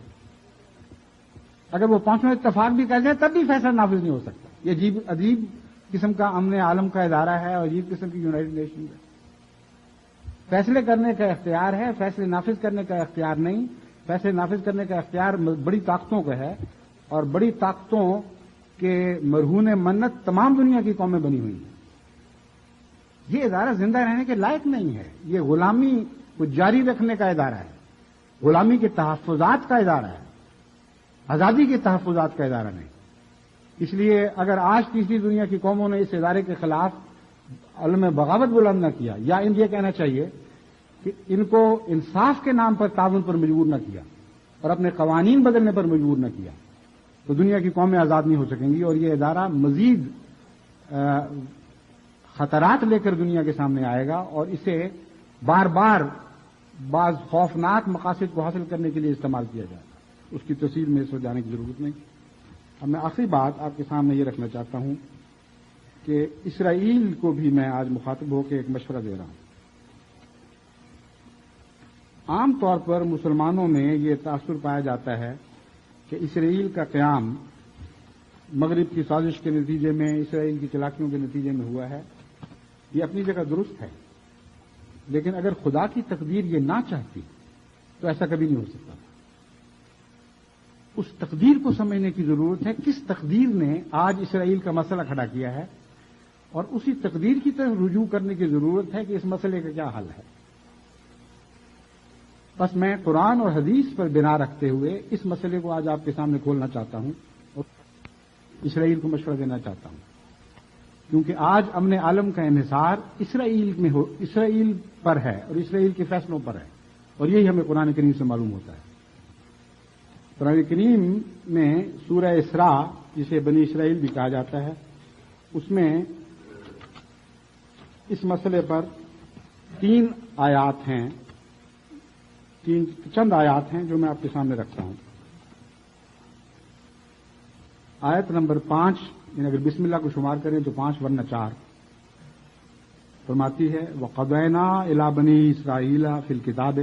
اگر وہ پانچوں اتفاق بھی کر جائیں تب بھی فیصلہ نافذ نہیں ہو سکتا. یہ عجیب قسم کا امن عالم کا ادارہ ہے اور عجیب قسم کی یونائیٹڈ نیشن ہے. فیصلے کرنے کا اختیار ہے، فیصلے نافذ کرنے کا اختیار نہیں. فیصلے نافذ کرنے کا اختیار بڑی طاقتوں کا ہے اور بڑی طاقتوں کے مرہون منت تمام دنیا کی قومیں بنی ہوئی ہیں. یہ ادارہ زندہ رہنے کے لائق نہیں ہے. یہ غلامی کو جاری رکھنے کا ادارہ ہے، غلامی کے تحفظات کا ادارہ ہے، آزادی کے تحفظات کا ادارہ نہیں. اس لیے اگر آج تیسری دنیا کی قوموں نے اس ادارے کے خلاف علم بغاوت بلند نہ کیا، یا ان یہ کہنا چاہیے کہ ان کو انصاف کے نام پر تعاون پر مجبور نہ کیا اور اپنے قوانین بدلنے پر مجبور نہ کیا، تو دنیا کی قومیں آزاد نہیں ہو سکیں گی. اور یہ ادارہ مزید خطرات لے کر دنیا کے سامنے آئے گا اور اسے بار بار بعض خوفناک مقاصد کو حاصل کرنے کے لیے استعمال کیا جائے گا. اس کی تفصیل میں اس وقت جانے کی ضرورت نہیں. اب میں آخری بات آپ کے سامنے یہ رکھنا چاہتا ہوں کہ اسرائیل کو بھی میں آج مخاطب ہو کے ایک مشورہ دے رہا ہوں. عام طور پر مسلمانوں میں یہ تاثر پایا جاتا ہے کہ اسرائیل کا قیام مغرب کی سازش کے نتیجے میں، اسرائیل کی چلاکیوں کے نتیجے میں ہوا ہے. یہ اپنی جگہ درست ہے، لیکن اگر خدا کی تقدیر یہ نہ چاہتی تو ایسا کبھی نہیں ہو سکتا. اس تقدیر کو سمجھنے کی ضرورت ہے، کس تقدیر نے آج اسرائیل کا مسئلہ کھڑا کیا ہے، اور اسی تقدیر کی طرف رجوع کرنے کی ضرورت ہے کہ اس مسئلے کا کیا حل ہے. بس میں قرآن اور حدیث پر بنا رکھتے ہوئے اس مسئلے کو آج آپ کے سامنے کھولنا چاہتا ہوں اور اسرائیل کو مشورہ دینا چاہتا ہوں، کیونکہ آج امن عالم کا انحصار اسرائیل پر ہے اور اسرائیل کے فیصلوں پر ہے، اور یہی ہمیں قرآن کریم سے معلوم ہوتا ہے. قرآن کریم میں سورہ اسراء، جسے بنی اسرائیل بھی کہا جاتا ہے، اس میں اس مسئلے پر چند آیات ہیں جو میں آپ کے سامنے رکھتا ہوں. آیت نمبر 5، یعنی اگر بسم اللہ کو شمار کریں تو 5 ورنہ 4 فرماتی ہے، وَقَضَيْنَا إِلَىٰ بَنِي إِسْرَائِيلَ فِي الْكِتَابِ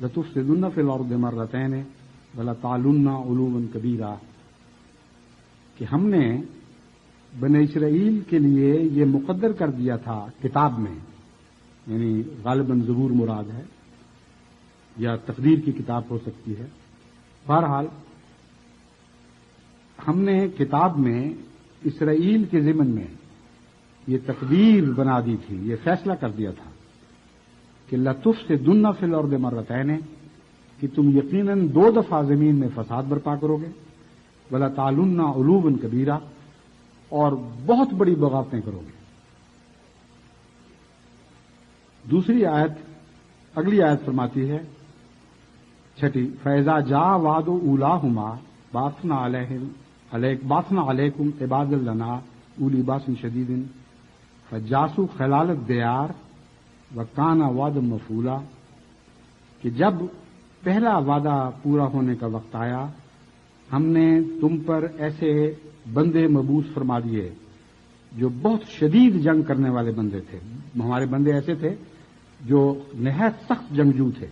لَتُفْسِدُنَّ فِي الْأَرْضِ مَرَّتَيْنِ وَلَتَعْلُنَّ عُلُوًّا كَبِيرًا، کہ ہم نے بنی اسرائیل کے لیے یہ مقدر کر دیا تھا کتاب میں، یعنی غالباً زبور مراد ہے، یا تقدیر کی کتاب ہو سکتی ہے. بہرحال ہم نے کتاب میں اسرائیل کے ضمن میں یہ تقدیر بنا دی تھی، یہ فیصلہ کر دیا تھا کہ لَتُفْسِدُنَّ فِي الْأَرْضِ مَرَّتَيْنِ، کہ تم یقیناً 2 دفعہ زمین میں فساد برپا کرو گے، وَلَتَعْلُنَّ عُلُوًّا كَبِيرًا، اور بہت بڑی بغاوتیں کرو گے. دوسری آیت، اگلی آیت فرماتی ہے 6، فَإِذَا جَاءَ وَعْدُ أُولَاهُمَا بَعَثْنَا عَلَيْكُمْ عِبَادًا لَنَا أُولِي بَأْسٍ شَدِيدٍ فَجَاسُوا خِلَالَ الدِّيَارِ وَكَانَ وَعْدًا مَفْعُولًا، کہ جب پہلا وعدہ پورا ہونے کا وقت آیا ہم نے تم پر ایسے بندے مبعوث فرما دیے جو بہت شدید جنگ کرنے والے بندے تھے. ہمارے بندے ایسے تھے جو نہایت سخت جنگجو تھے،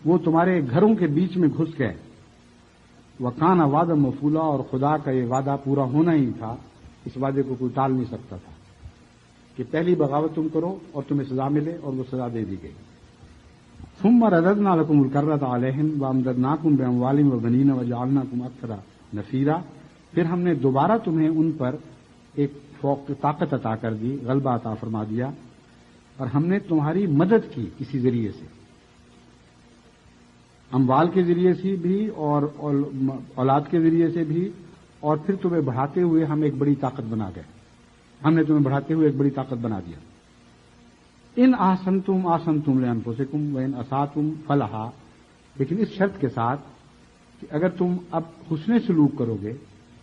وہ تمہارے گھروں کے بیچ میں گھس گئے. وَكَانَ وَعْدًا مَفْعُولًا، اور خدا کا یہ وعدہ پورا ہونا ہی تھا، اس وعدے کو کوئی ٹال نہیں سکتا تھا کہ پہلی بغاوت تم کرو اور تمہیں سزا ملے، اور وہ سزا دے دی گئی. ثُمَّ رَدَدْنَا لَكُمُ الْكَرَّةَ عَلَيْهِمْ وَأَمْدَدْنَاكُمْ بِأَمْوَالٍ وَبَنِينَ وَجَعَلْنَاكُمْ أَكْثَرَ نَفِيرًا، پھر ہم نے دوبارہ تمہیں ان پر ایک فوق طاقت عطا کر دی، غلبہ عطا فرما دیا، اور ہم نے تمہاری مدد کی کسی ذریعے سے، اموال کے ذریعے سے بھی اور اولاد کے ذریعے سے بھی، اور پھر تمہیں بڑھاتے ہوئے ہم ایک بڑی طاقت بنا گئے. ہم نے تمہیں بڑھاتے ہوئے ایک بڑی طاقت بنا دیا. ان احسنتم احسنتم لانفسکم وان اساتم فلہا، لیکن اس شرط کے ساتھ کہ اگر تم اب حسن سلوک کرو گے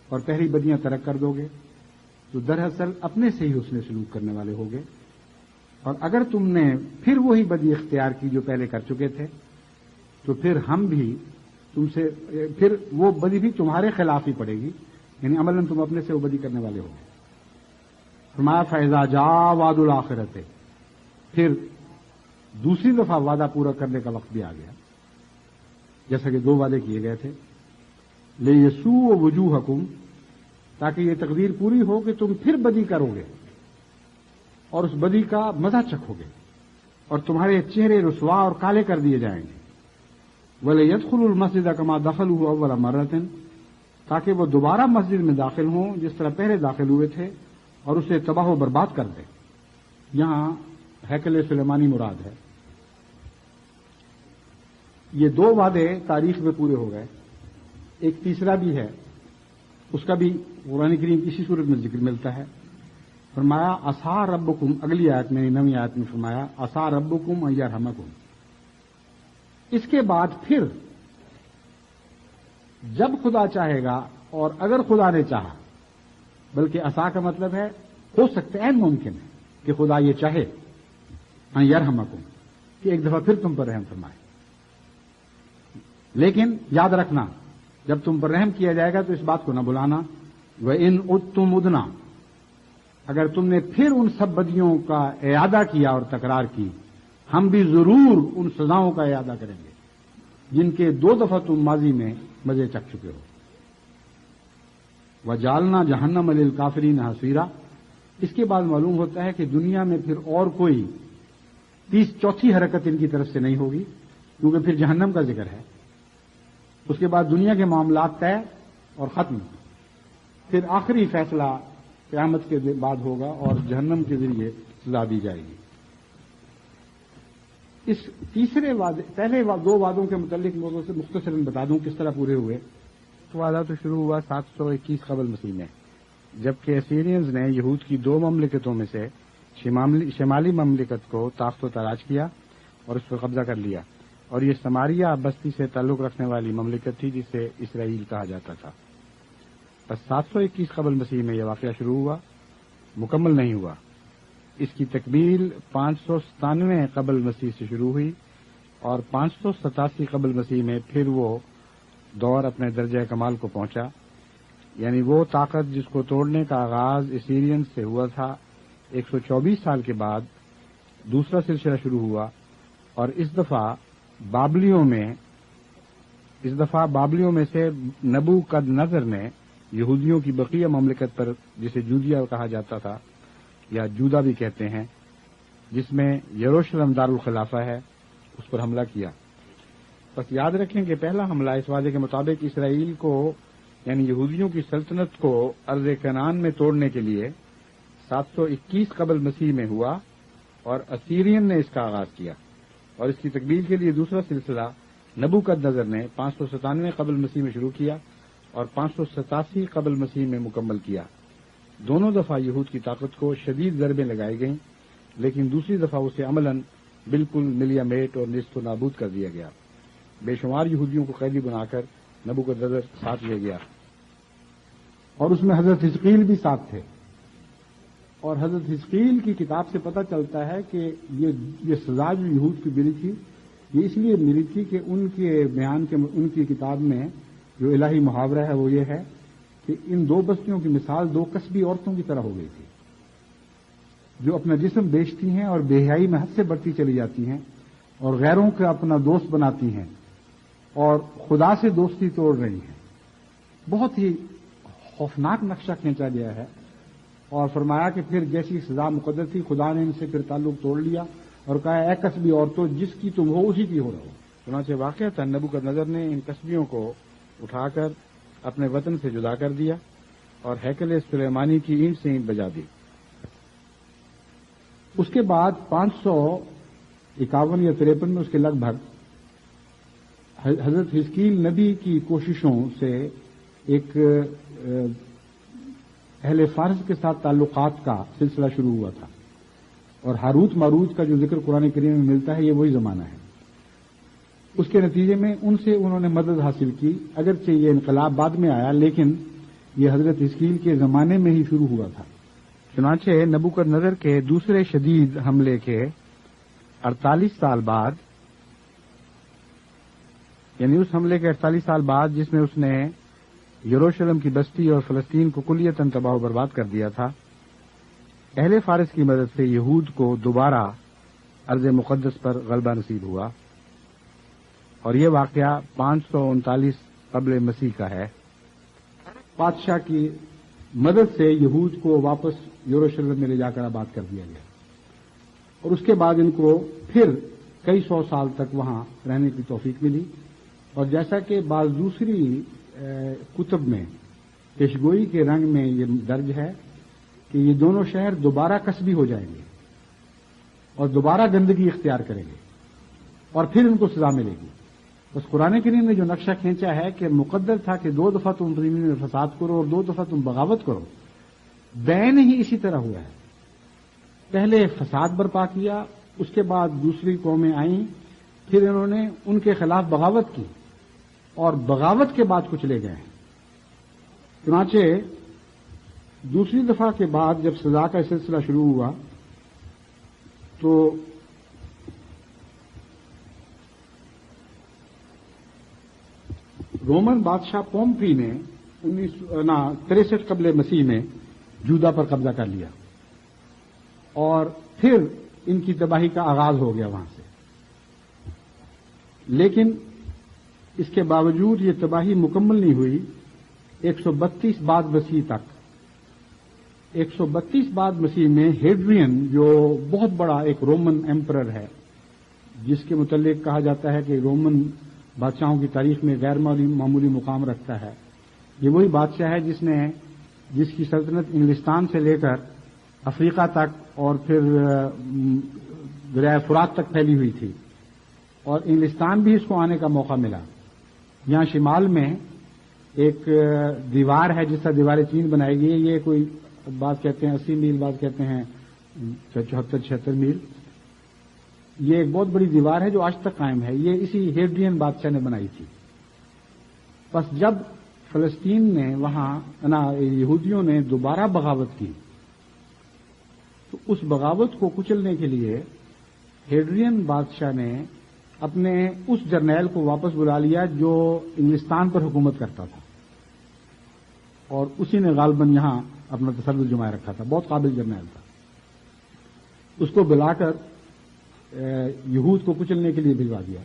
اور پہلی بدیاں ترک کر دو گے تو دراصل اپنے سے ہی حسن سلوک کرنے والے ہوگے، اور اگر تم نے پھر وہی بدی اختیار کی جو پہلے کر چکے تھے تو پھر ہم بھی تم سے، پھر وہ بدی بھی تمہارے خلاف ہی پڑے گی، یعنی عملاً تم اپنے سے وہ بدی کرنے والے ہوگے. فرمایا فَإِذَا جَاءَ وَعْدُ الْآخِرَةِ، پھر دوسری دفعہ وعدہ پورا کرنے کا وقت بھی آ گیا، جیسا کہ 2 وعدے کیے گئے تھے. لِيَسُوءَ وُجُوهَكُمْ، تاکہ یہ تقدیر پوری ہو کہ تم پھر بدی کرو گے اور اس بدی کا مزہ چکھو گے اور تمہارے چہرے رسوا اور کالے کر دیے جائیں گے. وَلَيَدْخُلُوا الْمَسْجِدَ كَمَا دَخَلُوهُ أَوَّلَ مَرَّةٍ، تاکہ وہ دوبارہ مسجد میں داخل ہوں جس طرح پہلے داخل ہوئے تھے، اور اسے تباہ و برباد کر دیں. یہاں ہیکل سلیمانی مراد ہے. یہ 2 وعدے تاریخ میں پورے ہو گئے. ایک تیسرا بھی ہے، اس کا بھی قرآن کریم اسی صورت میں ذکر ملتا ہے. فرمایا عسیٰ ربکم، اگلی آیت میں، 9ویں آیت میں فرمایا عسیٰ ربکم ان یرحمکم. اس کے بعد پھر جب خدا چاہے گا اور اگر خدا نے چاہا، بلکہ عسیٰ کا مطلب ہے ہو سکتا ہے، ممکن ہے کہ خدا یہ چاہے ان یرحمکم، کہ ایک دفعہ پھر تم پر رحم فرمائے. لیکن یاد رکھنا جب تم پر رحم کیا جائے گا تو اس بات کو نہ بلانا وَإِنْ عُدْتُمْ عُدْنَا، اگر تم نے پھر ان سب بدیوں کا اعادہ کیا اور تکرار کی، ہم بھی ضرور ان سزاؤں کا اعادہ کریں گے جن کے 2 دفعہ تم ماضی میں مزے چکھ چکے ہو. وَجَعَلْنَا جَهَنَّمَ لِلْكَافِرِينَ حَصِيرًا، اس کے بعد معلوم ہوتا ہے کہ دنیا میں پھر اور کوئی 30 حرکت ان کی طرف سے نہیں ہوگی، کیونکہ پھر جہنم کا ذکر ہے. اس کے بعد دنیا کے معاملات طے اور ختم، پھر آخری فیصلہ قیامت کے بعد ہوگا اور جہنم کے ذریعے سزا دی جائے گی. اس تیسرے وعدے، پہلے 2 وعدوں کے متعلق موضوع سے مختصراً بتا دوں کس طرح پورے ہوئے. وعدہ تو شروع ہوا 721 قبل مسیح میں، جبکہ اسیرینز نے یہود کی 2 مملکتوں میں سے شمالی مملکت کو تاخت و تاراج کیا اور اس پر قبضہ کر لیا، اور یہ سماریہ بستی سے تعلق رکھنے والی مملکت تھی جسے اسرائیل کہا جاتا تھا. بس 721 قبل مسیح میں یہ واقعہ شروع ہوا، مکمل نہیں ہوا. اس کی تکمیل 597 قبل مسیح سے شروع ہوئی اور 587 قبل مسیح میں پھر وہ دور اپنے درجہ کمال کو پہنچا. یعنی وہ طاقت جس کو توڑنے کا آغاز اسیرین سے ہوا تھا، 124 سال کے بعد دوسرا سلسلہ شروع ہوا، اور اس دفعہ بابلیوں میں سے نبوکدنضر نے یہودیوں کی بقیہ مملکت پر، جسے جودیا کہا جاتا تھا یا جودا بھی کہتے ہیں، جس میں یروشلم دارالخلافہ ہے، اس پر حملہ کیا بس یاد رکھیں کہ پہلا حملہ اس وعدے کے مطابق اسرائیل کو یعنی یہودیوں کی سلطنت کو ارض کنعان میں توڑنے کے لیے 721 قبل مسیح میں ہوا اور اسیرین نے اس کا آغاز کیا، اور اس کی تکمیل کے لیے دوسرا سلسلہ نبوکدنضر نے 597 قبل مسیح میں شروع کیا اور 587 قبل مسیح میں مکمل کیا۔ دونوں دفعہ یہود کی طاقت کو شدید ضربیں لگائی گئیں، لیکن دوسری دفعہ اسے عملاً بالکل ملیا میٹ اور نصف و نابود کر دیا گیا۔ بے شمار یہودیوں کو قیدی بنا کر نبوکدنضر ساتھ لے گیا، اور اس میں حضرت حزقیل بھی ساتھ تھے۔ اور حضرت حزقیل کی کتاب سے پتہ چلتا ہے کہ یہ سزا جو یہود کی ملی تھی، یہ اس لیے ملی تھی کہ ان کے بیان کے ان کی کتاب میں جو الہی محاورہ ہے وہ یہ ہے کہ ان دو بستیوں کی مثال دو کسبی عورتوں کی طرح ہو گئی تھی، جو اپنا جسم بیچتی ہیں اور بے حیائی میں حد سے بڑھتی چلی جاتی ہیں اور غیروں کا اپنا دوست بناتی ہیں اور خدا سے دوستی توڑ رہی ہیں۔ بہت ہی خوفناک نقشہ کھینچا گیا ہے، اور فرمایا کہ پھر جیسی سزا مقدر تھی خدا نے ان سے پھر تعلق توڑ لیا اور کہا اے کسبی عورتوں جس کی تم ہو اسی کی ہو رہو۔ چنانچہ واقعتاً نبوکدنضر نے ان کسبیوں کو اٹھا کر اپنے وطن سے جدا کر دیا اور ہیکل سلیمانی کی اینٹ سے اینٹ بجا دی۔ اس کے بعد 551 یا 53 میں اس کے لگ بھگ حضرت حزقیل نبی کی کوششوں سے ایک اہل فارس کے ساتھ تعلقات کا سلسلہ شروع ہوا تھا، اور ہاروت ماروت کا جو ذکر قرآن کریم میں ملتا ہے یہ وہی زمانہ ہے۔ اس کے نتیجے میں ان سے انہوں نے مدد حاصل کی، اگرچہ یہ انقلاب بعد میں آیا لیکن یہ حضرت حزقیل کے زمانے میں ہی شروع ہوا تھا۔ چنانچہ نبوکدنضر کے دوسرے شدید حملے کے 48 سال بعد، یعنی اس حملے کے 48 سال بعد جس میں اس نے یروشلم کی بستی اور فلسطین کو کلیتاً تباہ و برباد کر دیا تھا، اہل فارس کی مدد سے یہود کو دوبارہ ارض مقدس پر غلبہ نصیب ہوا، اور یہ واقعہ 539 قبل مسیح کا ہے۔ بادشاہ کی مدد سے یہود کو واپس یروشلم میں لے جا کر آباد کر دیا گیا، اور اس کے بعد ان کو پھر کئی سو سال تک وہاں رہنے کی توفیق ملی، اور جیسا کہ بعض دوسری کتب میں پیشگوئی کے رنگ میں یہ درج ہے کہ یہ دونوں شہر دوبارہ قصبی ہو جائیں گے اور دوبارہ گندگی اختیار کریں گے اور پھر ان کو سزا ملے گی۔ بس قرآن کریم نے جو نقشہ کھینچا ہے کہ مقدر تھا کہ 2 دفعہ تم زمین میں فساد کرو اور 2 دفعہ تم بغاوت کرو، بین ہی اسی طرح ہوا ہے۔ پہلے فساد برپا کیا، اس کے بعد دوسری قومیں آئیں، پھر انہوں نے ان کے خلاف بغاوت کی اور بغاوت کے بعد کچھ لے گئے ہیں۔ چنانچہ دوسری دفعہ کے بعد جب سزا کا سلسلہ شروع ہوا تو رومن بادشاہ پومپی نے 63 قبل مسیح میں جودا پر قبضہ کر لیا، اور پھر ان کی تباہی کا آغاز ہو گیا وہاں سے۔ لیکن اس کے باوجود یہ تباہی مکمل نہیں ہوئی 132 بعد مسیح تک۔ 132 بعد مسیح میں ہیڈرین جو بہت بڑا ایک رومن ایمپرر ہے، جس کے متعلق کہا جاتا ہے کہ رومن بادشاہوں کی تاریخ میں غیر معمولی مقام رکھتا ہے، یہ وہی بادشاہ ہے جس کی سلطنت انگلستان سے لے کر افریقہ تک اور پھر دریائے فرات تک پھیلی ہوئی تھی، اور انگلستان بھی اس کو آنے کا موقع ملا۔ یہاں شمال میں ایک دیوار ہے جس کا دیوار چین بنائی گئی ہے، یہ کوئی بعض کہتے ہیں 80 میل، بعض کہتے ہیں 74-76 میل۔ یہ ایک بہت بڑی دیوار ہے جو آج تک قائم ہے، یہ اسی ہیڈرین بادشاہ نے بنائی تھی۔ بس جب فلسطین نے وہاں یہودیوں نے دوبارہ بغاوت کی تو اس بغاوت کو کچلنے کے لیے ہیڈرین بادشاہ نے اپنے اس جرنیل کو واپس بلا لیا جو انگلستان پر حکومت کرتا تھا، اور اسی نے غالباً یہاں اپنا تسلط جمائے رکھا تھا، بہت قابل جرنیل تھا۔ اس کو بلا کر یہود کو کچلنے کے لیے بھجوا دیا۔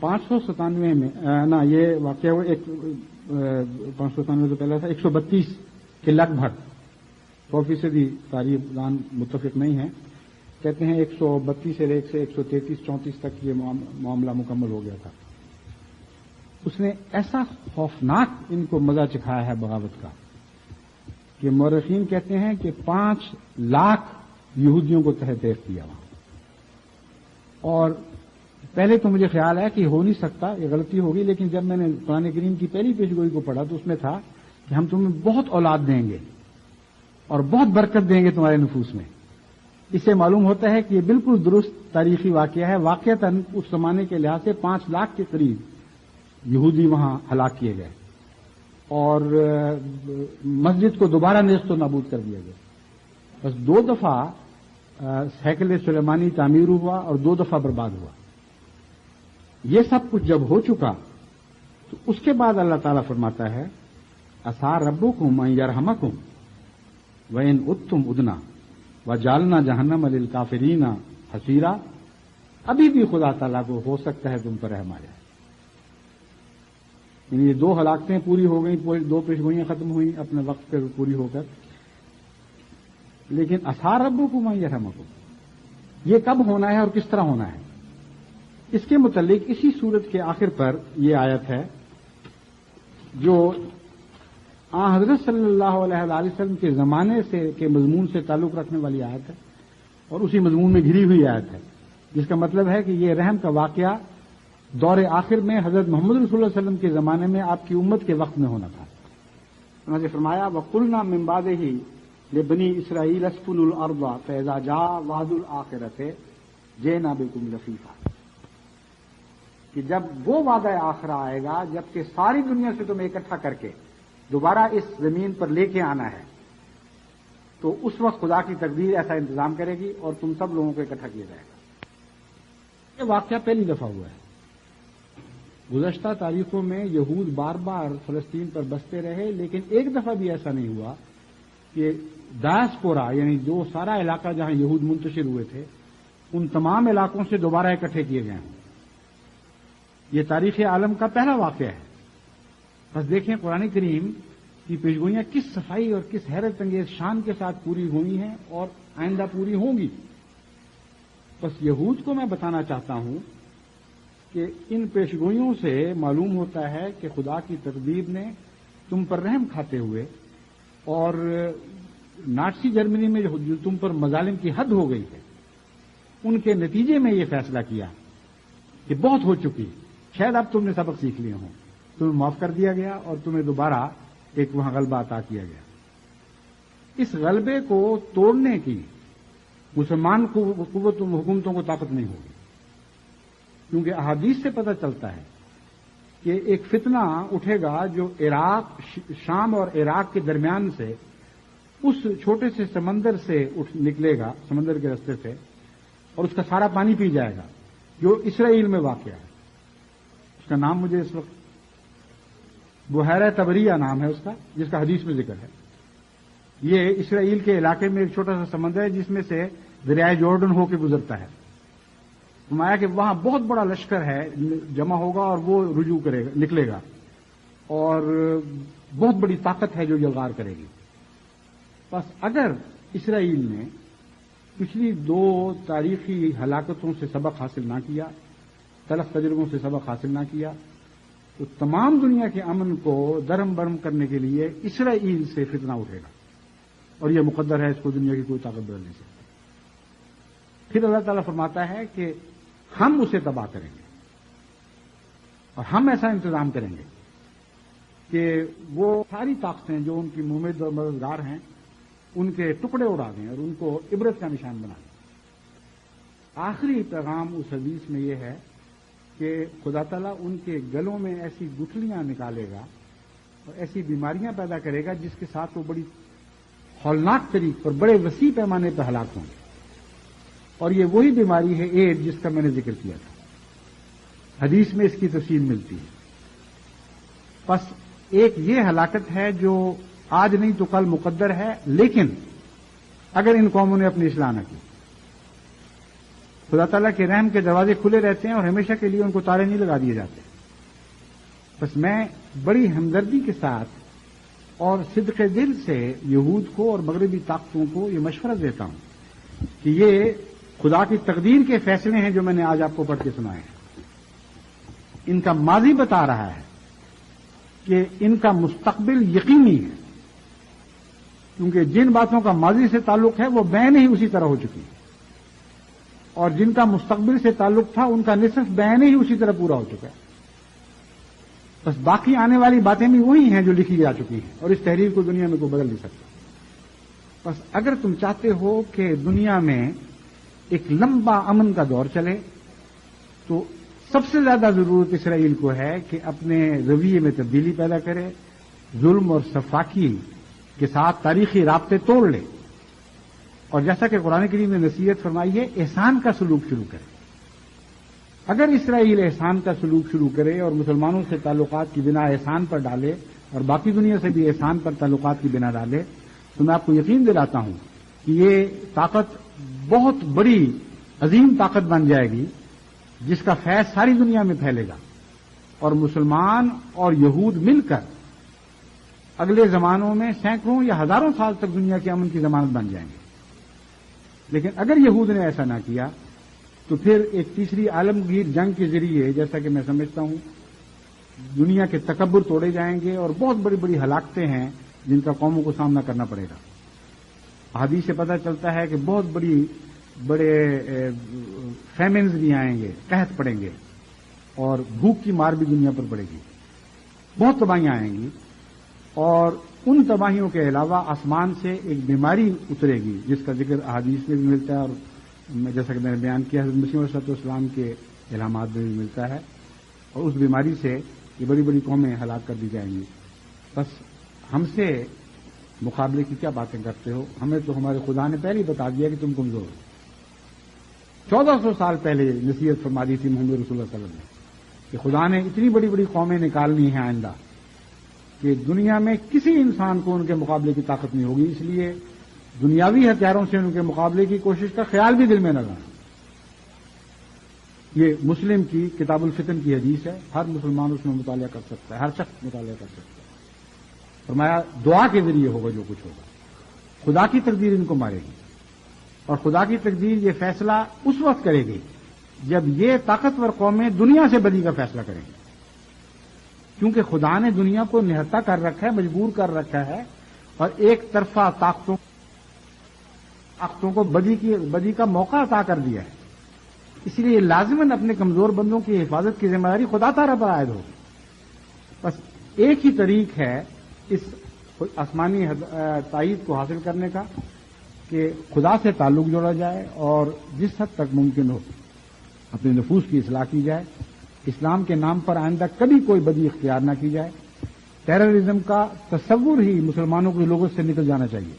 597 میں یہ واقعہ 597 تو پہلا تھا، 132 کے لگ بھگ 100% تاریخ دان متفق نہیں ہے، کہتے ہیں 132 سے لے کے 133-34 تک یہ معاملہ مکمل ہو گیا تھا. اس نے ایسا خوفناک ان کو مزہ چکھایا ہے بغاوت کا کہ مورخین کہتے ہیں کہ 5 لاکھ یہودیوں کو تحت تیغ کیا وہاں. اور پہلے تو مجھے خیال ہے کہ ہو نہیں سکتا، یہ غلطی ہوگی، لیکن جب میں نے قرآن کریم کی پہلی پیشگوئی کو پڑھا تو اس میں تھا کہ ہم تمہیں بہت اولاد دیں گے اور بہت برکت دیں گے تمہارے نفوس میں. اس سے معلوم ہوتا ہے کہ یہ بالکل درست تاریخی واقعہ ہے. واقعتاً اس زمانے کے لحاظ سے 5 لاکھ کے قریب یہودی وہاں ہلاک کیے گئے اور مسجد کو دوبارہ نیست و نابود کر دیا گیا. بس 2 دفعہ ہیکل سلیمانی تعمیر ہوا اور 2 دفعہ برباد ہوا. یہ سب کچھ جب ہو چکا تو اس کے بعد اللہ تعالیٰ فرماتا ہے عسیٰ ربکم ان یرحمکم وَإِنْ عُدْتُمْ عُدْنَا وَجَعَلْنَا جَهَنَّمَ لِلْكَافِرِينَ حَصِيرًا. ابھی بھی خدا تعالیٰ کو ہو سکتا ہے تم پر رحم آ جائے. یعنی یہ 2 ہلاکتیں پوری ہو گئیں، 2 پیشگوئیاں ختم ہوئیں اپنے وقت پہ پوری ہو کر. لیکن عسیٰ ربکم ان یرحمکم یہ کب ہونا ہے اور کس طرح ہونا ہے، اس کے متعلق اسی سورت کے آخر پر یہ آیت ہے جو حضرت صلی اللہ علیہ وسلم کے زمانے سے کے مضمون سے تعلق رکھنے والی آیت ہے اور اسی مضمون میں گھری ہوئی آیت ہے، جس کا مطلب ہے کہ یہ رحم کا واقعہ دور آخر میں حضرت محمد رسول اللہ علیہ وسلم کے زمانے میں آپ کی امت کے وقت میں ہونا تھا. انہوں نے فرمایا وَقُلْنَا مِن بَعْدِهِ لِبَنِي إِسْرَائِيلَ اسْكُنُوا الْأَرْضَ فَإِذَا جَاءَ وَعْدُ الْآخِرَةِ جِئْنَا بِكُمْ لَفِيفًا. کہ جب وہ وعدہ آخرہ آئے گا جبکہ ساری دنیا سے تمہیں اکٹھا کر کے دوبارہ اس زمین پر لے کے آنا ہے، تو اس وقت خدا کی تقدیر ایسا انتظام کرے گی اور تم سب لوگوں کو اکٹھا کیا جائے گا. یہ واقعہ پہلی دفعہ ہوا ہے. گزشتہ تاریخوں میں یہود بار بار فلسطین پر بستے رہے، لیکن ایک دفعہ بھی ایسا نہیں ہوا کہ ڈایاسپورا یعنی جو سارا علاقہ جہاں یہود منتشر ہوئے تھے ان تمام علاقوں سے دوبارہ اکٹھے کیے گئے ہوں. یہ تاریخ عالم کا پہلا واقعہ ہے. بس دیکھیں قرآن کریم کی پیشگوئیاں کس صفائی اور کس حیرت انگیز شان کے ساتھ پوری ہوئی ہیں اور آئندہ پوری ہوں گی. بس یہود کو میں بتانا چاہتا ہوں کہ ان پیشگوئیوں سے معلوم ہوتا ہے کہ خدا کی تقدیر نے تم پر رحم کھاتے ہوئے اور نازی جرمنی میں جو تم پر مظالم کی حد ہو گئی ہے ان کے نتیجے میں یہ فیصلہ کیا کہ بہت ہو چکی، شاید اب تم نے سبق سیکھ لیے ہوں، تمہیں معاف کر دیا گیا اور تمہیں دوبارہ ایک وہاں غلبہ عطا کیا گیا. اس غلبے کو توڑنے کی مسلمان قوت و حکومتوں کو طاقت نہیں ہوگی، کیونکہ احادیث سے پتہ چلتا ہے کہ ایک فتنہ اٹھے گا جو عراق، شام اور عراق کے درمیان سے اس چھوٹے سے سمندر سے نکلے گا، سمندر کے راستے سے، اور اس کا سارا پانی پی جائے گا، جو اسرائیل میں واقع ہے. اس کا نام مجھے اس وقت بحیرہ طبریہ نام ہے اس کا، جس کا حدیث میں ذکر ہے. یہ اسرائیل کے علاقے میں ایک چھوٹا سا سمندر ہے جس میں سے دریائے جارڈن ہو کے گزرتا ہے. فرمایا کہ وہاں بہت بڑا لشکر ہے جمع ہوگا اور وہ رجوع کرے گا، نکلے گا، اور بہت بڑی طاقت ہے جو یلغار کرے گی. بس اگر اسرائیل نے پچھلی 2 تاریخی ہلاکتوں سے سبق حاصل نہ کیا، تلخ تجربوں سے سبق حاصل نہ کیا، تو تمام دنیا کے امن کو درم برم کرنے کے لیے اسرائیل سے فتنہ اٹھے گا، اور یہ مقدر ہے، اس کو دنیا کی کوئی طاقت بدل نہیں سکتی. پھر اللہ تعالیٰ فرماتا ہے کہ ہم اسے تباہ کریں گے اور ہم ایسا انتظام کریں گے کہ وہ ساری طاقتیں جو ان کی ممد اور مددگار ہیں ان کے ٹکڑے اڑا دیں اور ان کو عبرت کا نشان بنا دیں. آخری پیغام اس حدیث میں یہ ہے کہ خدا تعالیٰ ان کے گلوں میں ایسی گٹھلیاں نکالے گا اور ایسی بیماریاں پیدا کرے گا جس کے ساتھ وہ بڑی ہولناک طریق پر بڑے وسیع پیمانے پر ہلاک ہوں گے. اور یہ وہی بیماری ہے ایڈ جس کا میں نے ذکر کیا تھا. حدیث میں اس کی تفصیل ملتی ہے. بس ایک یہ ہلاکت ہے جو آج نہیں تو کل مقدر ہے، لیکن اگر ان قوموں نے اپنی اصلاح نہ کی، خدا تعالیٰ کے رحم کے دروازے کھلے رہتے ہیں اور ہمیشہ کے لیے ان کو تالے نہیں لگا دیے جاتے. بس میں بڑی ہمدردی کے ساتھ اور صدق دل سے یہود کو اور مغربی طاقتوں کو یہ مشورہ دیتا ہوں کہ یہ خدا کی تقدیر کے فیصلے ہیں جو میں نے آج آپ کو پڑھ کے سنائے ہیں. ان کا ماضی بتا رہا ہے کہ ان کا مستقبل یقینی ہے، کیونکہ جن باتوں کا ماضی سے تعلق ہے وہ بین ہی اسی طرح ہو چکی ہے، اور جن کا مستقبل سے تعلق تھا ان کا نصف بین ہی اسی طرح پورا ہو چکا ہے. بس باقی آنے والی باتیں بھی وہی ہیں جو لکھی جا چکی ہیں، اور اس تحریر کو دنیا میں کوئی بدل نہیں سکتا. بس اگر تم چاہتے ہو کہ دنیا میں ایک لمبا امن کا دور چلے تو سب سے زیادہ ضرورت اسرائیل کو ہے کہ اپنے رویے میں تبدیلی پیدا کرے، ظلم اور سفاکی کے ساتھ تاریخی رابطے توڑ لے، اور جیسا کہ قرآن کریم نے نصیحت فرمائی ہے احسان کا سلوک شروع کرے. اگر اسرائیل احسان کا سلوک شروع کرے اور مسلمانوں سے تعلقات کی بنا احسان پر ڈالے اور باقی دنیا سے بھی احسان پر تعلقات کی بنا ڈالے، تو میں آپ کو یقین دلاتا ہوں کہ یہ طاقت بہت بڑی عظیم طاقت بن جائے گی جس کا فیض ساری دنیا میں پھیلے گا، اور مسلمان اور یہود مل کر اگلے زمانوں میں سینکڑوں یا ہزاروں سال تک دنیا کے امن کی ضمانت بن جائیں گے. لیکن اگر یہود نے ایسا نہ کیا تو پھر ایک تیسری عالمگیر جنگ کے ذریعے، جیسا کہ میں سمجھتا ہوں، دنیا کے تکبر توڑے جائیں گے اور بہت بڑی بڑی ہلاکتیں ہیں جن کا قوموں کو سامنا کرنا پڑے گا. حدیث سے پتہ چلتا ہے کہ بہت بڑے فیمنز بھی آئیں گے، قحط پڑیں گے، اور بھوک کی مار بھی دنیا پر پڑے گی، بہت تباہیاں آئیں گی. اور ان تباہیوں کے علاوہ آسمان سے ایک بیماری اترے گی جس کا ذکر احادیث میں بھی ملتا ہے، اور جیسا کہ میں نے بیان کیا حضرت مسیح علیہ السلام کے الہامات میں بھی ملتا ہے، اور اس بیماری سے یہ بڑی بڑی قومیں ہلاک کر دی جائیں گی. بس ہم سے مقابلے کی کیا باتیں کرتے ہو؟ ہمیں تو ہمارے خدا نے پہلے ہی بتا دیا کہ تم کمزور ہو. 1400 سال پہلے نصیحت فرما دی تھی محمد رسول اللہ صلی اللہ علیہ وسلم نے کہ خدا نے اتنی بڑی بڑی قومیں نکالنی ہیں آئندہ کہ دنیا میں کسی انسان کو ان کے مقابلے کی طاقت نہیں ہوگی. اس لیے دنیاوی ہتھیاروں سے ان کے مقابلے کی کوشش کا خیال بھی دل میں نہ لانا. یہ مسلم کی کتاب الفتن کی حدیث ہے، ہر مسلمان اس میں مطالعہ کر سکتا ہے، ہر شخص مطالعہ کر سکتا ہے. فرمایا دعا کے ذریعے ہوگا جو کچھ ہوگا. خدا کی تقدیر ان کو مارے گی، اور خدا کی تقدیر یہ فیصلہ اس وقت کرے گی جب یہ طاقتور قومیں دنیا سے بدی کا فیصلہ کریں گی، کیونکہ خدا نے دنیا کو نہتا کر رکھا ہے، مجبور کر رکھا ہے، اور ایک طرفہ طاقتوں کو بدی کا موقع عطا کر دیا ہے. اس لیے لازماً اپنے کمزور بندوں کی حفاظت کی ذمہ داری خدا تعالیٰ پر عائد ہوگی. بس ایک ہی طریق ہے اس آسمانی تائید کو حاصل کرنے کا کہ خدا سے تعلق جوڑا جائے اور جس حد تک ممکن ہو اپنے نفوس کی اصلاح کی جائے. اسلام کے نام پر آئندہ کبھی کوئی بدی اختیار نہ کی جائے. ٹیررزم کا تصور ہی مسلمانوں کی لوگوں سے نکل جانا چاہیے.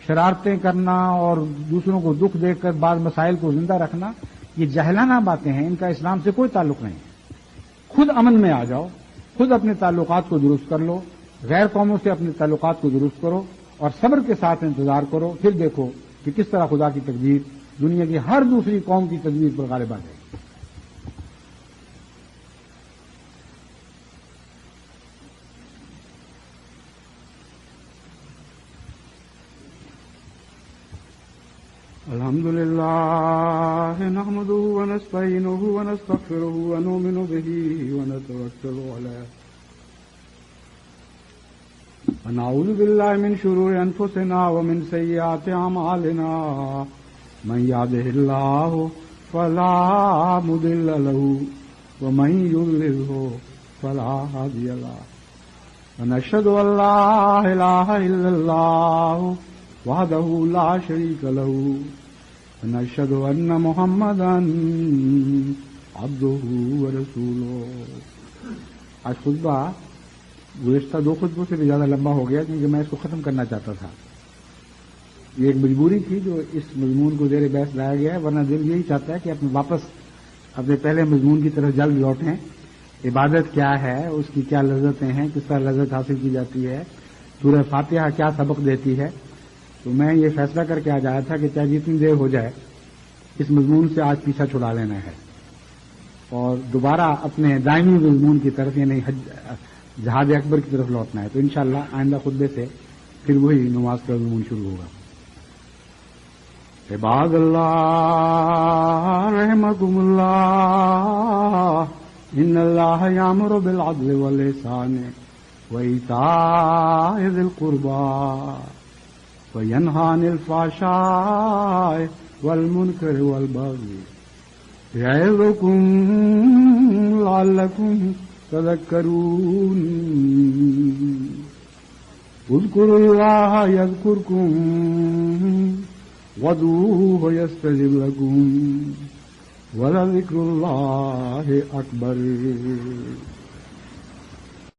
شرارتیں کرنا اور دوسروں کو دکھ دیکھ کر بعض مسائل کو زندہ رکھنا یہ جاہلانہ باتیں ہیں، ان کا اسلام سے کوئی تعلق نہیں ہے. خود امن میں آ جاؤ، خود اپنے تعلقات کو درست کر لو، غیر قوموں سے اپنے تعلقات کو درست کرو اور صبر کے ساتھ انتظار کرو. پھر دیکھو کہ کس طرح خدا کی تقدیر دنیا کی ہر دوسری قوم کی تقدیر پر غالب آ جائے گی. الحمد لله نحمده ونستعينه ونستغفره ونؤمن به ونتوكل عليه ونعوذ بالله من شرور أنفسنا ومن سيئات أعمالنا من يهده الله فلا مضل له ومن يضلل فلا هادي له ونشهد أن لا إله إلا الله وحده لا شريك له ونشهد أن محمدا عبده ورسوله. آج خطبہ گزشتہ 2 خطبوں سے بھی زیادہ لمبا ہو گیا کیونکہ میں اس کو ختم کرنا چاہتا تھا. یہ ایک مجبوری تھی جو اس مضمون کو زیر بحث لایا گیا ہے، ورنہ دل یہی چاہتا ہے کہ اپنے واپس اپنے پہلے مضمون کی طرف جلد لوٹیں. عبادت کیا ہے، اس کی کیا لذتیں ہیں، کس طرح لذت حاصل کی جاتی ہے، سورہ فاتحہ کیا سبق دیتی ہے. تو میں یہ فیصلہ کر کے آج آیا تھا کہ چاہے جتنی دیر ہو جائے اس مضمون سے آج پیچھا چھڑا لینا ہے اور دوبارہ اپنے دائمی مضمون کی طرف یعنی جہاد اکبر کی طرف لوٹنا ہے. تو انشاءاللہ آئندہ خطبے سے پھر وہی نماز کا مضمون شروع ہوگا. عباد اللہ رحمکم اللہ ان اللہ یامر بالعدل والإحسان وإیتاء ذی القربى وینہی عن الفحشاء والمنکر والبغی یعظکم لعلکم تذکرون اذکروا اللہ یذکرکم وادعوه یستجب لکم ولذکر اللہ اکبر